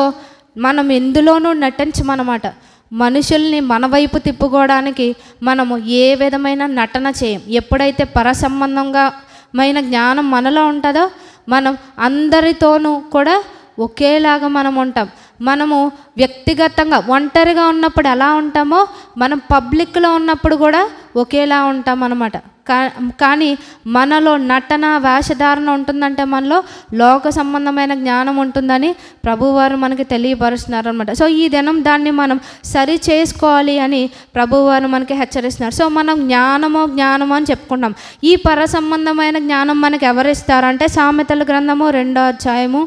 S1: మనం ఎందులోనూ నటించమన్నమాట. మనుషుల్ని మన వైపు తిప్పుకోవడానికి మనము ఏ విధమైన నటన చేయం. ఎప్పుడైతే పర సంబంధమైన జ్ఞానం మనలో ఉంటుందో మనం అందరితోనూ కూడా ఒకేలాగా మనం ఉంటాం. మనము వ్యక్తిగతంగా ఒంటరిగా ఉన్నప్పుడు ఎలా ఉంటామో మనం పబ్లిక్లో ఉన్నప్పుడు కూడా ఒకేలా ఉంటాం అన్నమాట. కానీ మనలో నటన వేషధారణ ఉంటుందంటే మనలో లోక సంబంధమైన జ్ఞానం ఉంటుందని ప్రభువారు మనకి తెలియపరుస్తున్నారు అనమాట. సో ఈ దినం దాన్ని మనం సరి చేసుకోవాలి అని ప్రభువారు మనకి హెచ్చరిస్తున్నారు. సో మనం జ్ఞానము అని చెప్పుకుంటాం. ఈ పర సంబంధమైన జ్ఞానం మనకి ఎవరిస్తారంటే సామెతల గ్రంథము 2వ అధ్యాయము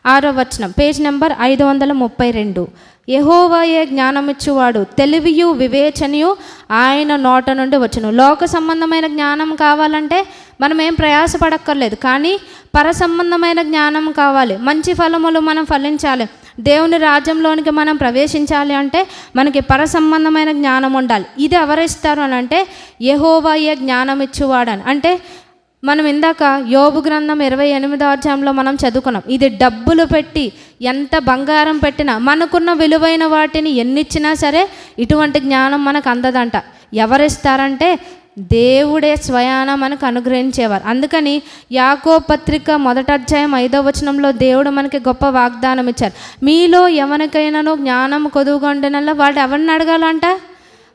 S1: 6వ వచనం, పేజ్ నెంబర్ 532. యెహోవాయే జ్ఞానమిచ్చువాడు, తెలివియు వివేచనయు ఆయన నోట నుండి వచ్చును. లోక సంబంధమైన జ్ఞానం కావాలంటే మనం ఏం ప్రయాసపడక్కర్లేదు, కానీ పర సంబంధమైన జ్ఞానం కావాలి. మంచి ఫలములు మనం ఫలించాలి, దేవుని రాజ్యంలోనికి మనం ప్రవేశించాలి అంటే మనకి పర సంబంధమైన జ్ఞానం ఉండాలి. ఇది ఎవరిస్తారు అని అంటే యెహోవాయే జ్ఞానం ఇచ్చువాడని. అంటే మనం ఇందాక యోబు గ్రంథం 28వ అధ్యాయంలో మనం చదువుకున్నాం. ఇది డబ్బులు పెట్టి ఎంత బంగారం పెట్టినా మనకున్న విలువైన వాటిని ఎన్నిచ్చినా సరే ఇటువంటి జ్ఞానం మనకు అందదంట. ఎవరిస్తారంటే దేవుడే స్వయాన మనకు అనుగ్రహించేవారు. అందుకని యాకోబు పత్రిక 1వ అధ్యాయం 5వ వచనంలో దేవుడు మనకి గొప్ప వాగ్దానం ఇచ్చారు. మీలో ఎవరికైనానో జ్ఞానం కొదువుగొండినల్లా వాడు ఎవరిని అడగాలంట?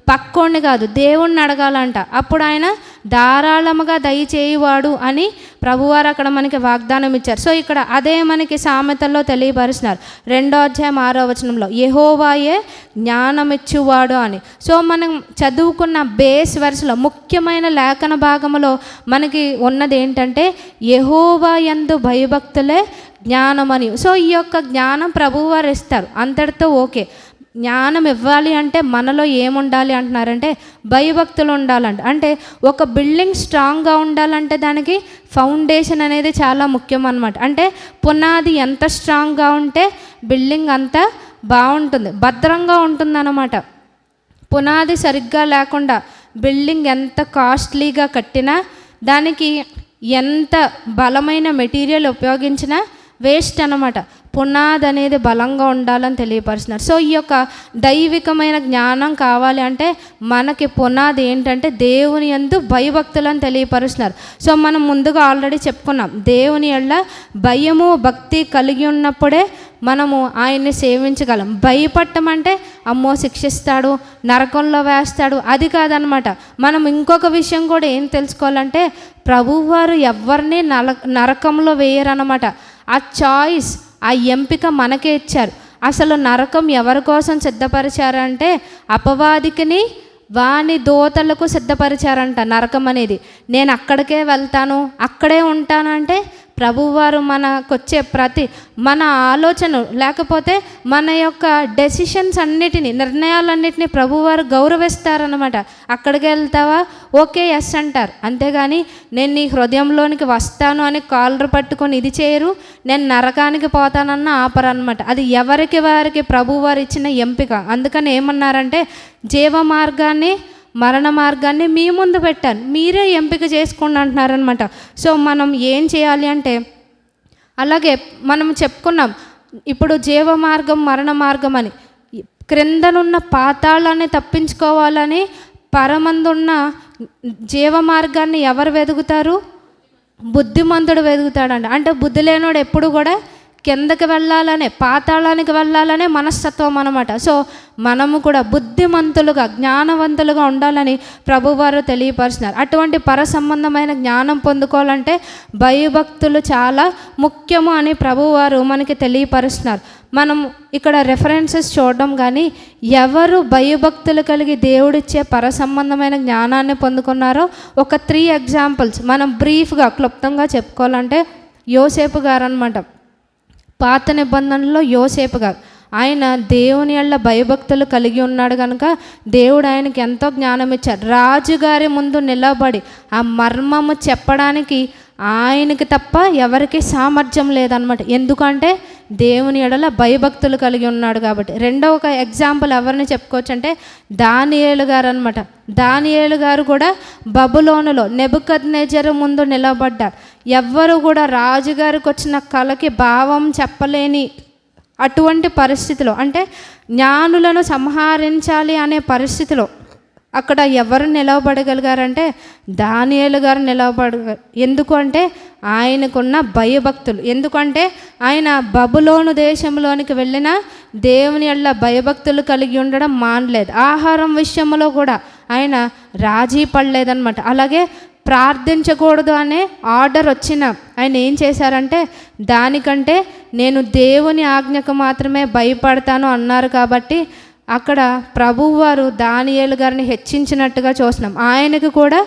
S1: పక్కోడిని కాదు, దేవుణ్ణి అడగాలంట. అప్పుడు ఆయన ధారాళముగా దయచేయువాడు అని ప్రభువారు అక్కడ మనకి వాగ్దానం ఇచ్చారు. సో ఇక్కడ అదే మనకి సామెతల్లో తెలియపరుస్తున్నారు 2వ అధ్యాయం 6వ వచనంలో యెహోవాయే జ్ఞానమిచ్చువాడు అని. సో మనం చదువుకున్న బేస్ వెర్స్లో ముఖ్యమైన లేఖన భాగంలో మనకి ఉన్నది ఏంటంటే యెహోవా యందు భయభక్తులే జ్ఞానమని. సో ఈ యొక్క జ్ఞానం ప్రభువారు ఇస్తారు, అంతటితో ఓకే. జ్ఞానం ఇవ్వాలి అంటే మనలో ఏముండాలి అంటున్నారంటే భయభక్తులు ఉండాలంట. అంటే ఒక బిల్డింగ్ స్ట్రాంగ్గా ఉండాలంటే దానికి ఫౌండేషన్ అనేది చాలా ముఖ్యం అన్నమాట. అంటే పునాది ఎంత స్ట్రాంగ్గా ఉంటే బిల్డింగ్ అంత బాగుంటుంది, భద్రంగా ఉంటుంది అన్నమాట. పునాది సరిగ్గా లేకుండా బిల్డింగ్ ఎంత కాస్ట్లీగా కట్టినా దానికి ఎంత బలమైన మెటీరియల్ ఉపయోగించినా వేస్ట్ అన్నమాట. పునాది అనేది బలంగా ఉండాలని తెలియపరుస్తున్నారు. సో ఈ యొక్క దైవికమైన జ్ఞానం కావాలి అంటే మనకి పునాది ఏంటంటే దేవుని యందు భయభక్తులని తెలియపరుస్తున్నారు. సో మనం ముందుగా ఆల్రెడీ చెప్పుకున్నాం, దేవుని యందు భయము భక్తి కలిగి ఉన్నప్పుడే మనము ఆయన్ని సేవించగలం. భయపడటమంటే అమ్మో శిక్షిస్తాడు, నరకంలో వేస్తాడు, అది కాదనమాట. మనం ఇంకొక విషయం కూడా ఏం తెలుసుకోవాలంటే ప్రభువారు ఎవరిని నరకంలో వేయరన్నమాట. ఆ చాయిస్ ఆ ఎంపిక మనకే ఇచ్చారు. అసలు నరకం ఎవరి కోసం సిద్ధపరిచారంటే అపవాదికిని వాని దోతలకు సిద్ధపరిచారంట నరకం అనేది. నేను అక్కడికే వెళ్తాను, అక్కడే ఉంటానంటే ప్రభువారు మనకొచ్చే మన ఆలోచన లేకపోతే మన యొక్క డెసిషన్స్ అన్నిటినీ, నిర్ణయాలన్నిటినీ ప్రభువారు గౌరవిస్తారనమాట. అక్కడికి వెళ్తావా, ఓకే ఎస్ అంటారు. అంతేగాని నేను నీ హృదయంలోనికి వస్తాను అని కాలర్ పట్టుకొని ఇది చేయరు, నేను నరకానికి పోతానన్న ఆపరనమాట. అది ఎవరికి వారికి ప్రభువారు ఇచ్చిన ఎంపిక. అందుకని ఏమన్నారంటే జీవ మార్గాన్ని మరణ మార్గాన్ని మీ ముందు పెట్టాను, మీరే ఎంపిక చేసుకోండి అంటున్నారనమాట. సో మనం ఏం చేయాలి అంటే, అలాగే మనం చెప్పుకున్నాం ఇప్పుడు జీవ మార్గం మరణ మార్గం అని. క్రిందనున్న పాతాళాన్ని తప్పించుకోవాలని పరమందున్న జీవ మార్గాన్ని ఎవరు వెతుకుతారు? బుద్ధిమంతుడు వెతుకుతాడంట. అంటే బుద్ధి లేనోడు ఎప్పుడు కూడా కిందకి వెళ్ళాలనే, పాతాళానికి వెళ్ళాలనే మనస్తత్వం అనమాట. సో మనము కూడా బుద్ధిమంతులుగా జ్ఞానవంతులుగా ఉండాలని ప్రభువారు తెలియపరుస్తున్నారు. అటువంటి సంబంధమైన జ్ఞానం పొందుకోవాలంటే భయభక్తులు చాలా ముఖ్యము అని ప్రభువారు మనకి తెలియపరుస్తున్నారు. మనం ఇక్కడ రెఫరెన్సెస్ చూడడం కానీ ఎవరు భయభక్తులు కలిగి దేవుడిచ్చే సంబంధమైన జ్ఞానాన్ని పొందుకున్నారో ఒక 3 ఎగ్జాంపుల్స్ మనం బ్రీఫ్గా క్లుప్తంగా చెప్పుకోవాలంటే యోసేపు గారు అనమాట. పాత నిబంధనలో యోసేపు గారు, ఆయన దేవుని యెడల భయభక్తులు కలిగి ఉన్నాడు కనుక దేవుడు ఆయనకి ఎంతో జ్ఞానం ఇచ్చారు. రాజుగారి ముందు నిలబడి ఆ మర్మము చెప్పడానికి ఆయనకి తప్ప ఎవరికి సామర్థ్యం లేదనమాట. ఎందుకంటే దేవుని యెడల భయభక్తులు కలిగి ఉన్నాడు కాబట్టి. రెండవ ఒక ఎగ్జాంపుల్ ఎవరిని చెప్పుకోవచ్చు అంటే దానియేలు గారు అనమాట. దానియేలు గారు కూడా బబులోనులో నెబుకద్నెజరు ముందు నిలబడ్డారు. ఎవ్వరు కూడా రాజుగారికి వచ్చిన కళకి భావం చెప్పలేని అటువంటి పరిస్థితిలో, అంటే జ్ఞానులను సంహరించాలి అనే పరిస్థితిలో అక్కడ ఎవరు నిలవబడగలిగారంటే దానియేలు గారు నిలవబడగలరు. ఎందుకు అంటే ఆయనకున్న భయభక్తులు. ఎందుకంటే ఆయన బబులోను దేశంలోనికి వెళ్ళిన దేవుని యెడల భయభక్తులు కలిగి ఉండడం మానలేదు. ఆహారం విషయంలో కూడా ఆయన రాజీ పడలేదన్నమాట. అలాగే ప్రార్థించకూడదు అనే ఆర్డర్ వచ్చిన ఆయన ఏం చేశారంటే దానికంటే నేను దేవుని ఆజ్ఞకు మాత్రమే భయపడతాను అన్నారు. కాబట్టి అక్కడ ప్రభువారు దానియేలు గారిని హెచ్చించినట్టుగా చూస్తున్నాం. ఆయనకు కూడా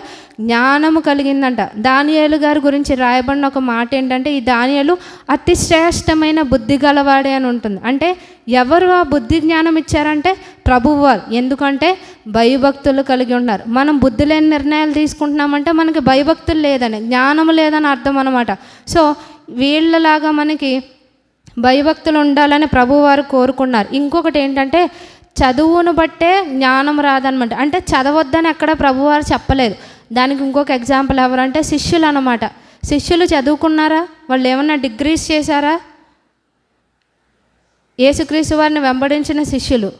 S1: జ్ఞానము కలిగిందంట. దానియేలు గారి గురించి రాయబడిన ఒక మాట ఏంటంటే ఈ దానియేలు అతి శ్రేష్టమైన బుద్ధి గలవాడే అని ఉంటుంది. అంటే ఎవరు ఆ బుద్ధి జ్ఞానం ఇచ్చారంటే ప్రభువారు. ఎందుకంటే భయభక్తులు కలిగి ఉన్నారు. మనం బుద్ధి లేని నిర్ణయాలు తీసుకుంటున్నామంటే మనకి భయభక్తులు లేదని, జ్ఞానము లేదని అర్థం అనమాట. సో వీళ్ళలాగా మనకి భయభక్తులు ఉండాలని ప్రభువారు కోరుకున్నారు. ఇంకొకటి ఏంటంటే చదువును బట్టే జ్ఞానం రాదనమాట. అంటే చదవద్దని ఎక్కడ ప్రభువారు చెప్పలేదు. దానికి ఇంకొక ఎగ్జాంపుల్ ఎవరంటే శిష్యులు అనమాట. శిష్యులు చదువుకున్నారా? వాళ్ళు ఏమన్నా డిగ్రీస్ చేశారా? యేసుక్రీస్తు వారిని వెంబడించిన శిష్యులు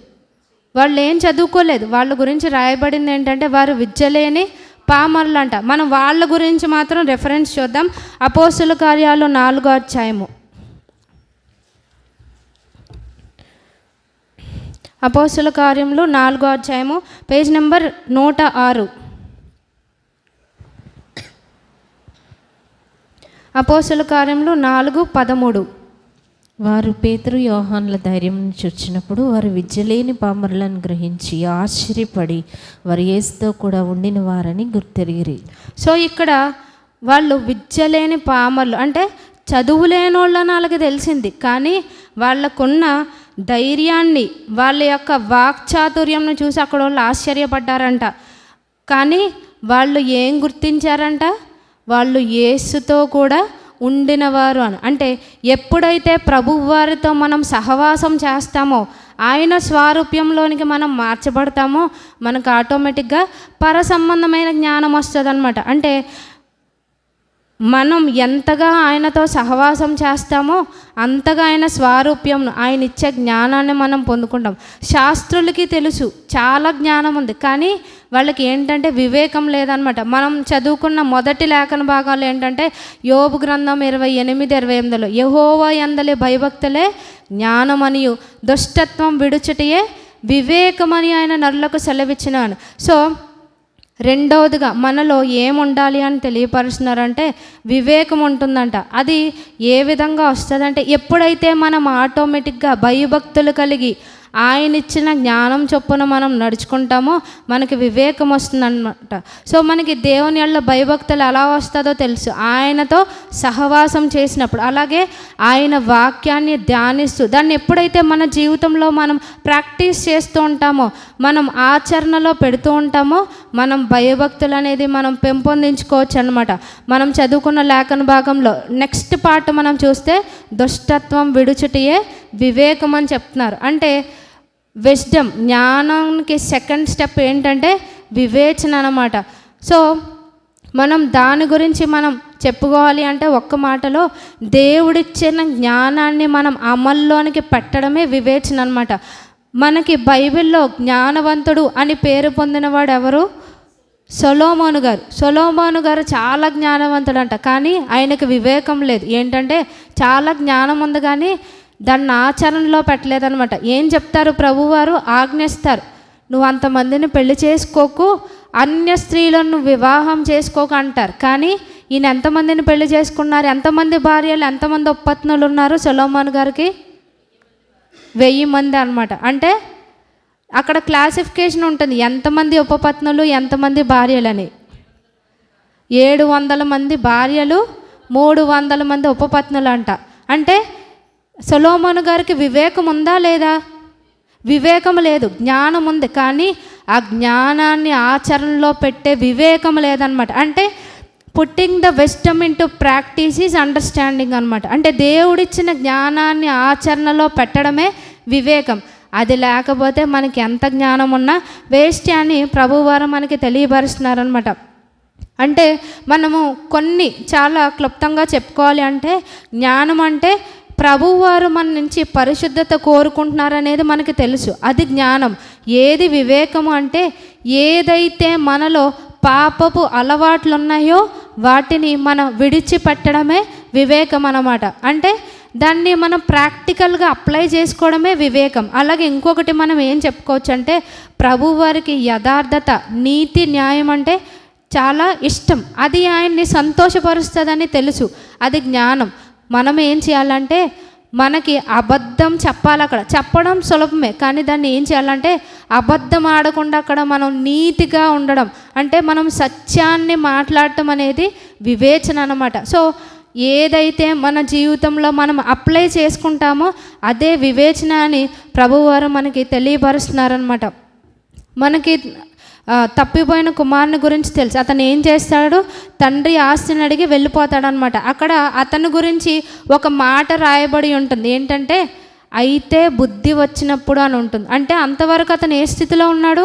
S1: వాళ్ళు ఏం చదువుకోలేదు. వాళ్ళ గురించి రాయబడింది ఏంటంటే వారు విద్యలేని పామరులు అంట. మనం వాళ్ళ గురించి మాత్రం రెఫరెన్స్ చూద్దాం. అపోస్తుల కార్యాలు 4వ అధ్యాయము. అపోస్తుల కార్యములు 4వ అధ్యాయము పేజ్ నెంబర్ 106. అపోస్తుల కార్యములు 4:13.
S2: వారు పేతురు యోహానుల ధైర్యం నుంచి వచ్చినప్పుడు వారు విద్యలేని పామరులను గ్రహించి ఆశ్చర్యపడి వారు యేసుతో కూడా ఉండిన వారని గుర్తెరిగిరి.
S1: సో ఇక్కడ వాళ్ళు విద్యలేని పామరులు అంటే చదువు లేని వాళ్ళని వాళ్ళకి తెలిసింది, కానీ వాళ్ళకున్న ధైర్యాన్ని వాళ్ళ యొక్క వాక్చాతుర్యంను చూసి అక్కడ వాళ్ళు ఆశ్చర్యపడ్డారంట. కానీ వాళ్ళు ఏం గుర్తించారంట? వాళ్ళు యేసుతో కూడా ఉండినవారు అని. అంటే ఎప్పుడైతే ప్రభువారితో మనం సహవాసం చేస్తామో ఆయన స్వారూప్యంలోనికి మనం మార్చబడతామో మనకు ఆటోమేటిక్గా సంబంధమైన జ్ఞానం వస్తుంది అనమాట. అంటే మనం ఎంతగా ఆయనతో సహవాసం చేస్తామో అంతగా ఆయన స్వారూప్యంను, ఆయన ఇచ్చే జ్ఞానాన్ని మనం పొందుకుంటాం. శాస్త్రులకి తెలుసు చాలా జ్ఞానం ఉంది, కానీ వాళ్ళకి ఏంటంటే వివేకం లేదనమాట. మనం చదువుకున్న మొదటి లేఖన భాగాలు ఏంటంటే యోబు గ్రంథం 28:28లో యెహోవా యందలి భయభక్తులే జ్ఞానమనియు దుష్టత్వం విడుచుటయే వివేకమని ఆయన నరులకు సెలవిచ్చినాను. సో రెండవదిగా మనలో ఏముండాలి అని తెలియపరుస్తున్నారంటే వివేకం ఉంటుందంట. అది ఏ విధంగా వస్తుందంటే ఎప్పుడైతే మనం ఆటోమేటిక్గా భయభక్తులు కలిగి ఆయన ఇచ్చిన జ్ఞానం చొప్పున మనం నడుచుకుంటామో మనకి వివేకం వస్తుందన్నమాట. సో మనకి దేవుని యెడల భయభక్తులు ఎలా వస్తుందో తెలుసు, ఆయనతో సహవాసం చేసినప్పుడు. అలాగే ఆయన వాక్యాన్ని ధ్యానిస్తూ దాన్ని ఎప్పుడైతే మన జీవితంలో మనం ప్రాక్టీస్ చేస్తూ ఉంటామో, మనం ఆచరణలో పెడుతూ ఉంటామో, మనం భయభక్తులు అనేది మనం పెంపొందించుకోవచ్చు అన్నమాట. మనం చదువుకున్న లేఖన భాగంలో నెక్స్ట్ పార్ట్ మనం చూస్తే దుష్టత్వం విడుచుటయే వివేకం అని చెప్తున్నారు. అంటే విజ్డమ్, జ్ఞానానికి సెకండ్ స్టెప్ ఏంటంటే వివేచన అన్నమాట. సో మనం దాని గురించి మనం చెప్పుకోవాలి అంటే ఒక్క మాటలో దేవుడిచ్చిన జ్ఞానాన్ని మనం అమల్లోనికి పెట్టడమే వివేచన అన్నమాట. మనకి బైబిల్లో జ్ఞానవంతుడు అని పేరు పొందినవాడు ఎవరు? సొలొమోను గారు. సొలొమోను గారు చాలా జ్ఞానవంతుడంట, కానీ ఆయనకు వివేకం లేదు. ఏంటంటే చాలా జ్ఞానం ఉంది కానీ దాన్ని ఆచరణలో పెట్టలేదన్నమాట. ఏం చెప్తారు? ప్రభువారు ఆజ్ఞిస్తారు, నువ్వు అంతమందిని పెళ్లి చేసుకోకు, అన్య స్త్రీలను నువ్వు వివాహం చేసుకోకు అంటారు. కానీ ఈయన ఎంతమందిని పెళ్లి చేసుకున్నారు? ఎంతమంది భార్యలు, ఎంతమంది ఉపపత్నులు ఉన్నారు సొలొమోను గారికి? 1000 మంది అనమాట. అంటే అక్కడ క్లాసిఫికేషన్ ఉంటుంది, ఎంతమంది ఉపపత్నులు ఎంతమంది భార్యలని. 700 మంది భార్యలు, 300 మంది ఉపపత్నులు అంట. అంటే సొలొమోను గారికి వివేకం ఉందా లేదా? వివేకం లేదు, జ్ఞానం ఉంది కానీ ఆ జ్ఞానాన్ని ఆచరణలో పెట్టే వివేకం లేదనమాట. అంటే putting the wisdom into practice is understanding అనమాట. అంటే దేవుడిచ్చిన జ్ఞానాన్ని ఆచరణలో పెట్టడమే వివేకం. అది లేకపోతే మనకి ఎంత జ్ఞానం ఉన్నా వేస్ట్ అని ప్రభువారు మనకి తెలియపరుస్తున్నారనమాట. అంటే మనము కొన్ని చాలా క్లుప్తంగా చెప్పుకోవాలి అంటే జ్ఞానం అంటే ప్రభువారు మన నుంచి పరిశుద్ధత కోరుకుంటున్నారనేది మనకి తెలుసు, అది జ్ఞానం. ఏది వివేకము అంటే ఏదైతే మనలో పాపపు అలవాట్లు ఉన్నాయో వాటిని మనం విడిచిపెట్టడమే వివేకం అన్నమాట. అంటే దాన్ని మనం ప్రాక్టికల్గా అప్లై చేసుకోవడమే వివేకం. అలాగే ఇంకొకటి మనం ఏం చెప్పుకోవచ్చు అంటే ప్రభువారికి యథార్థత, నీతి, న్యాయం అంటే చాలా ఇష్టం, అది ఆయన్ని సంతోషపరుస్తుందని తెలుసు, అది జ్ఞానం. మనం ఏం చేయాలంటే మనకి అబద్ధం చెప్పాలి, అక్కడ చెప్పడం సులభమే కానీ దాన్ని ఏం చేయాలంటే అబద్ధం ఆడకుండా అక్కడ మనం నీతిగా ఉండడం, అంటే మనం సత్యాన్ని మాట్లాడటం అనేది వివేచన అన్నమాట. సో ఏదైతే మన జీవితంలో మనం అప్లై చేసుకుంటామో అదే వివేచన అని ప్రభువారు మనకి తెలియపరుస్తున్నారనమాట. మనకి తప్పిపోయిన కుమారుని గురించి తెలుసు, అతను ఏం చేస్తాడు? తండ్రి ఆస్తిని అడిగి వెళ్ళిపోతాడనమాట. అక్కడ అతని గురించి ఒక మాట రాయబడి ఉంటుంది, ఏంటంటే అయితే బుద్ధి వచ్చినప్పుడు అని ఉంటుంది. అంటే అంతవరకు అతను ఏ స్థితిలో ఉన్నాడు?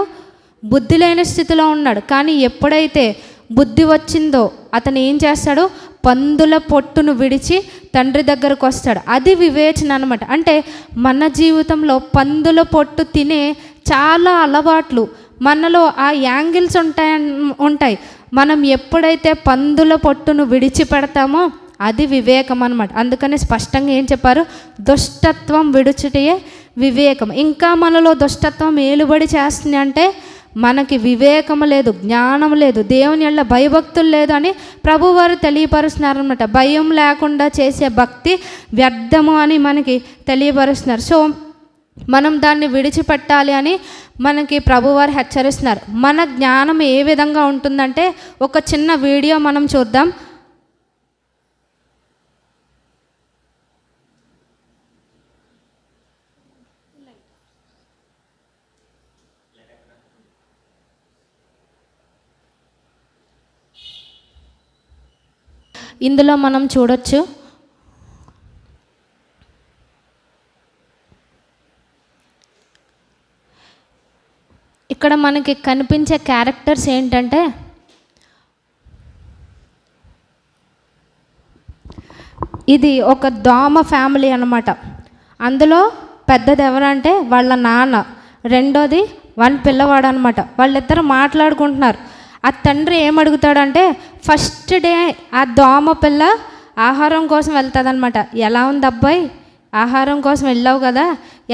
S1: బుద్ధి లేని స్థితిలో ఉన్నాడు. కానీ ఎప్పుడైతే బుద్ధి వచ్చిందో అతను ఏం చేస్తాడు? పందుల పొట్టును విడిచి తండ్రి దగ్గరకు వస్తాడు. అది వివేచన అనమాట. అంటే మన జీవితంలో పందుల పొట్టు తినే చాలా అలవాట్లు మనలో ఆ యాంగిల్స్ ఉంటాయి. మనం ఎప్పుడైతే పందుల పొట్టును విడిచిపెడతామో అది వివేకం అనమాట. అందుకని స్పష్టంగా ఏం చెప్పారు? దుష్టత్వం విడుచుటయే వివేకం. ఇంకా మనలో దుష్టత్వం ఏలుబడి చేస్తుంది అంటే మనకి వివేకం లేదు, జ్ఞానం లేదు, దేవుని యెడల భయభక్తులు లేదు అని ప్రభువారు తెలియపరుస్తున్నారనమాట. భయం లేకుండా చేసే భక్తి వ్యర్థము అని మనకి తెలియపరుస్తున్నారు. సో మనం దాన్ని విడిచిపెట్టాలి అని మనకి ప్రభువారు హెచ్చరిస్తున్నారు. మన జ్ఞానం ఏ విధంగా ఉంటుందంటే ఒక చిన్న వీడియో మనం చూద్దాం. ఇందులో మనం చూడొచ్చు, ఇక్కడ మనకి కనిపించే క్యారెక్టర్స్ ఏంటంటే ఇది ఒక దోమ ఫ్యామిలీ అన్నమాట. అందులో పెద్దది ఎవరంటే వాళ్ళ నాన్న, రెండోది వన్ పిల్లవాడు అనమాట. వాళ్ళిద్దరు మాట్లాడుకుంటున్నారు. ఆ తండ్రి ఏమడుగుతాడంటే ఫస్ట్ డే ఆ దోమ పిల్ల ఆహారం కోసం వెళ్తుందనమాట. ఎలా ఉంది అబ్బాయి, ఆహారం కోసం వెళ్ళావు కదా,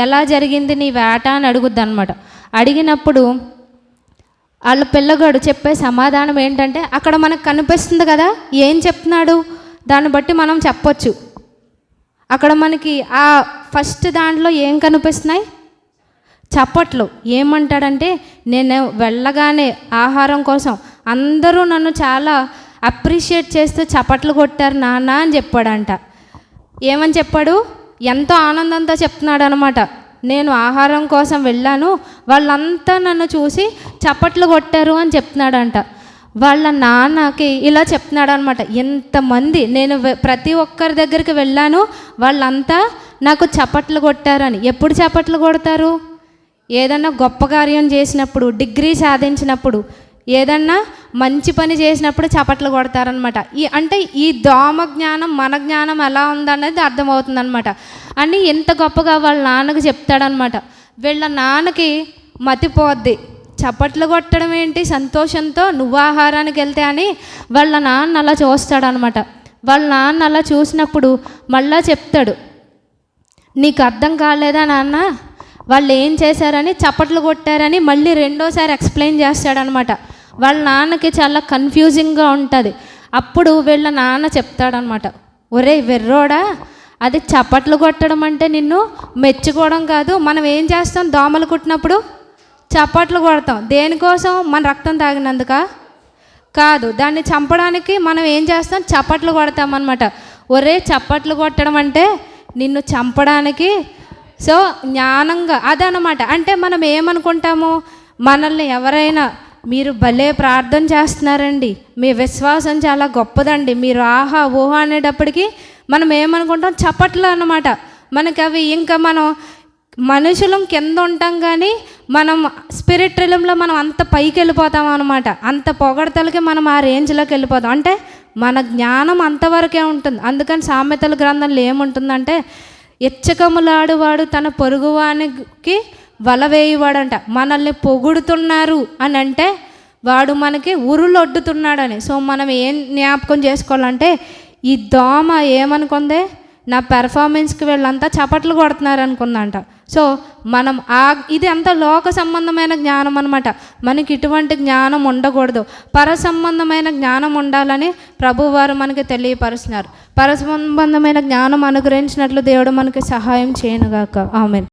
S1: ఎలా జరిగింది నీ వేట అని అడుగుద్ది అనమాట. అడిగినప్పుడు వాళ్ళ పిల్లగాడు చెప్పే సమాధానం ఏంటంటే అక్కడ మనకు కనిపిస్తుంది కదా ఏం చెప్తున్నాడు, దాన్ని బట్టి మనం చెప్పొచ్చు. అక్కడ మనకి ఆ ఫస్ట్ దాంట్లో ఏం కనిపిస్తున్నాయి, చప్పట్లు. ఏమంటాడంటే నేను వెళ్ళగానే ఆహారం కోసం అందరూ నన్ను చాలా అప్రిషియేట్ చేస్తూ చప్పట్లు కొట్టారు నాన్న అని చెప్పాడంట. ఏమని చెప్పాడు, ఎంతో ఆనందంతో చెప్తున్నాడు అనమాట. నేను ఆహారం కోసం వెళ్ళాను, వాళ్ళంతా నన్ను చూసి చప్పట్లు కొట్టారు అని చెప్తున్నాడంట. వాళ్ళ నాన్నకి ఇలా చెప్తున్నాడు అనమాట, ఎంతమంది నేను ప్రతి ఒక్కరి దగ్గరికి వెళ్ళాను, వాళ్ళంతా నాకు చప్పట్లు కొట్టారని. ఎప్పుడు చప్పట్లు కొడతారు, ఏదన్నా గొప్ప కార్యం చేసినప్పుడు, డిగ్రీ సాధించినప్పుడు, ఏదన్నా మంచి పని చేసినప్పుడు చప్పట్లు కొడతారనమాట. అంటే ఈ దోమ జ్ఞానం మన జ్ఞానం ఎలా ఉందనేది అర్థమవుతుందనమాట. అని ఎంత గొప్పగా వాళ్ళ నాన్నకి చెప్తాడనమాట. వీళ్ళ నాన్నకి మతిపోద్ది, చప్పట్లు కొట్టడం ఏంటి సంతోషంతో, నువ్వు ఆహారానికి వెళ్తే అని వాళ్ళ నాన్న అలా చూస్తాడనమాట. వాళ్ళ నాన్న అలా చూసినప్పుడు మళ్ళా చెప్తాడు, నీకు అర్థం కాలేదా నాన్న, వాళ్ళు ఏం చేశారని, చప్పట్లు కొట్టారని మళ్ళీ రెండోసారి ఎక్స్ప్లెయిన్ చేస్తాడనమాట. వాళ్ళ నాన్నకి చాలా కన్ఫ్యూజింగ్గా ఉంటుంది. అప్పుడు వీళ్ళ నాన్న చెప్తాడనమాట, ఒరే వెర్రోడా, అది చప్పట్లు కొట్టడం అంటే నిన్ను మెచ్చుకోవడం కాదు. మనం ఏం చేస్తాం, దోమలు కుట్టినప్పుడు చప్పట్లు కొడతాం. దేనికోసం, మన రక్తం తాగినందుక కాదు, దాన్ని చంపడానికి మనం ఏం చేస్తాం, చప్పట్లు కొడతాం అనమాట. ఒరే చప్పట్లు కొట్టడం అంటే నిన్ను చంపడానికి. సో జ్ఞానంగా అదనమాట. అంటే మనం ఏమనుకుంటాము, మనల్ని ఎవరైనా మీరు భలే ప్రార్థన చేస్తున్నారండి, మీ విశ్వాసం చాలా గొప్పదండి, మీరు ఆహా ఊహ అనేటప్పటికీ మనం ఏమనుకుంటాం, చప్పట్లు అన్నమాట. మనకి అవి ఇంకా మనం మనుషులం కింద ఉంటాం, కానీ మనం స్పిరిట్ రిలంలో మనం అంత పైకి వెళ్ళిపోతాం అనమాట. అంత పొగడతలకి మనం ఆ రేంజ్లోకి వెళ్ళిపోతాం. అంటే మన జ్ఞానం అంతవరకే ఉంటుంది. అందుకని సామెతల గ్రంథంలో ఏముంటుందంటే, ఎచ్చకములాడువాడు తన పొరుగువానికి వల వేయువాడంట. మనల్ని పొగుడుతున్నారు అని అంటే వాడు మనకి ఉరులొడ్డుతున్నాడని. సో మనం ఏం జ్ఞాపకం చేసుకోవాలంటే, ఈ దోమ ఏమనుకుందే, నా పెర్ఫార్మెన్స్కి వీళ్ళంతా చప్పట్లు కొడుతున్నారు అనుకుందంట. సో మనం ఇది అంతా లోక సంబంధమైన జ్ఞానం అనమాట. మనకి ఇటువంటి జ్ఞానం ఉండకూడదు, పర సంబంధమైన జ్ఞానం ఉండాలని ప్రభువారు మనకి తెలియపరుస్తున్నారు. పర సంబంధమైన జ్ఞానం అనుగ్రహించినట్లు దేవుడు మనకి సహాయం చేయనుగాక. ఆమేన్.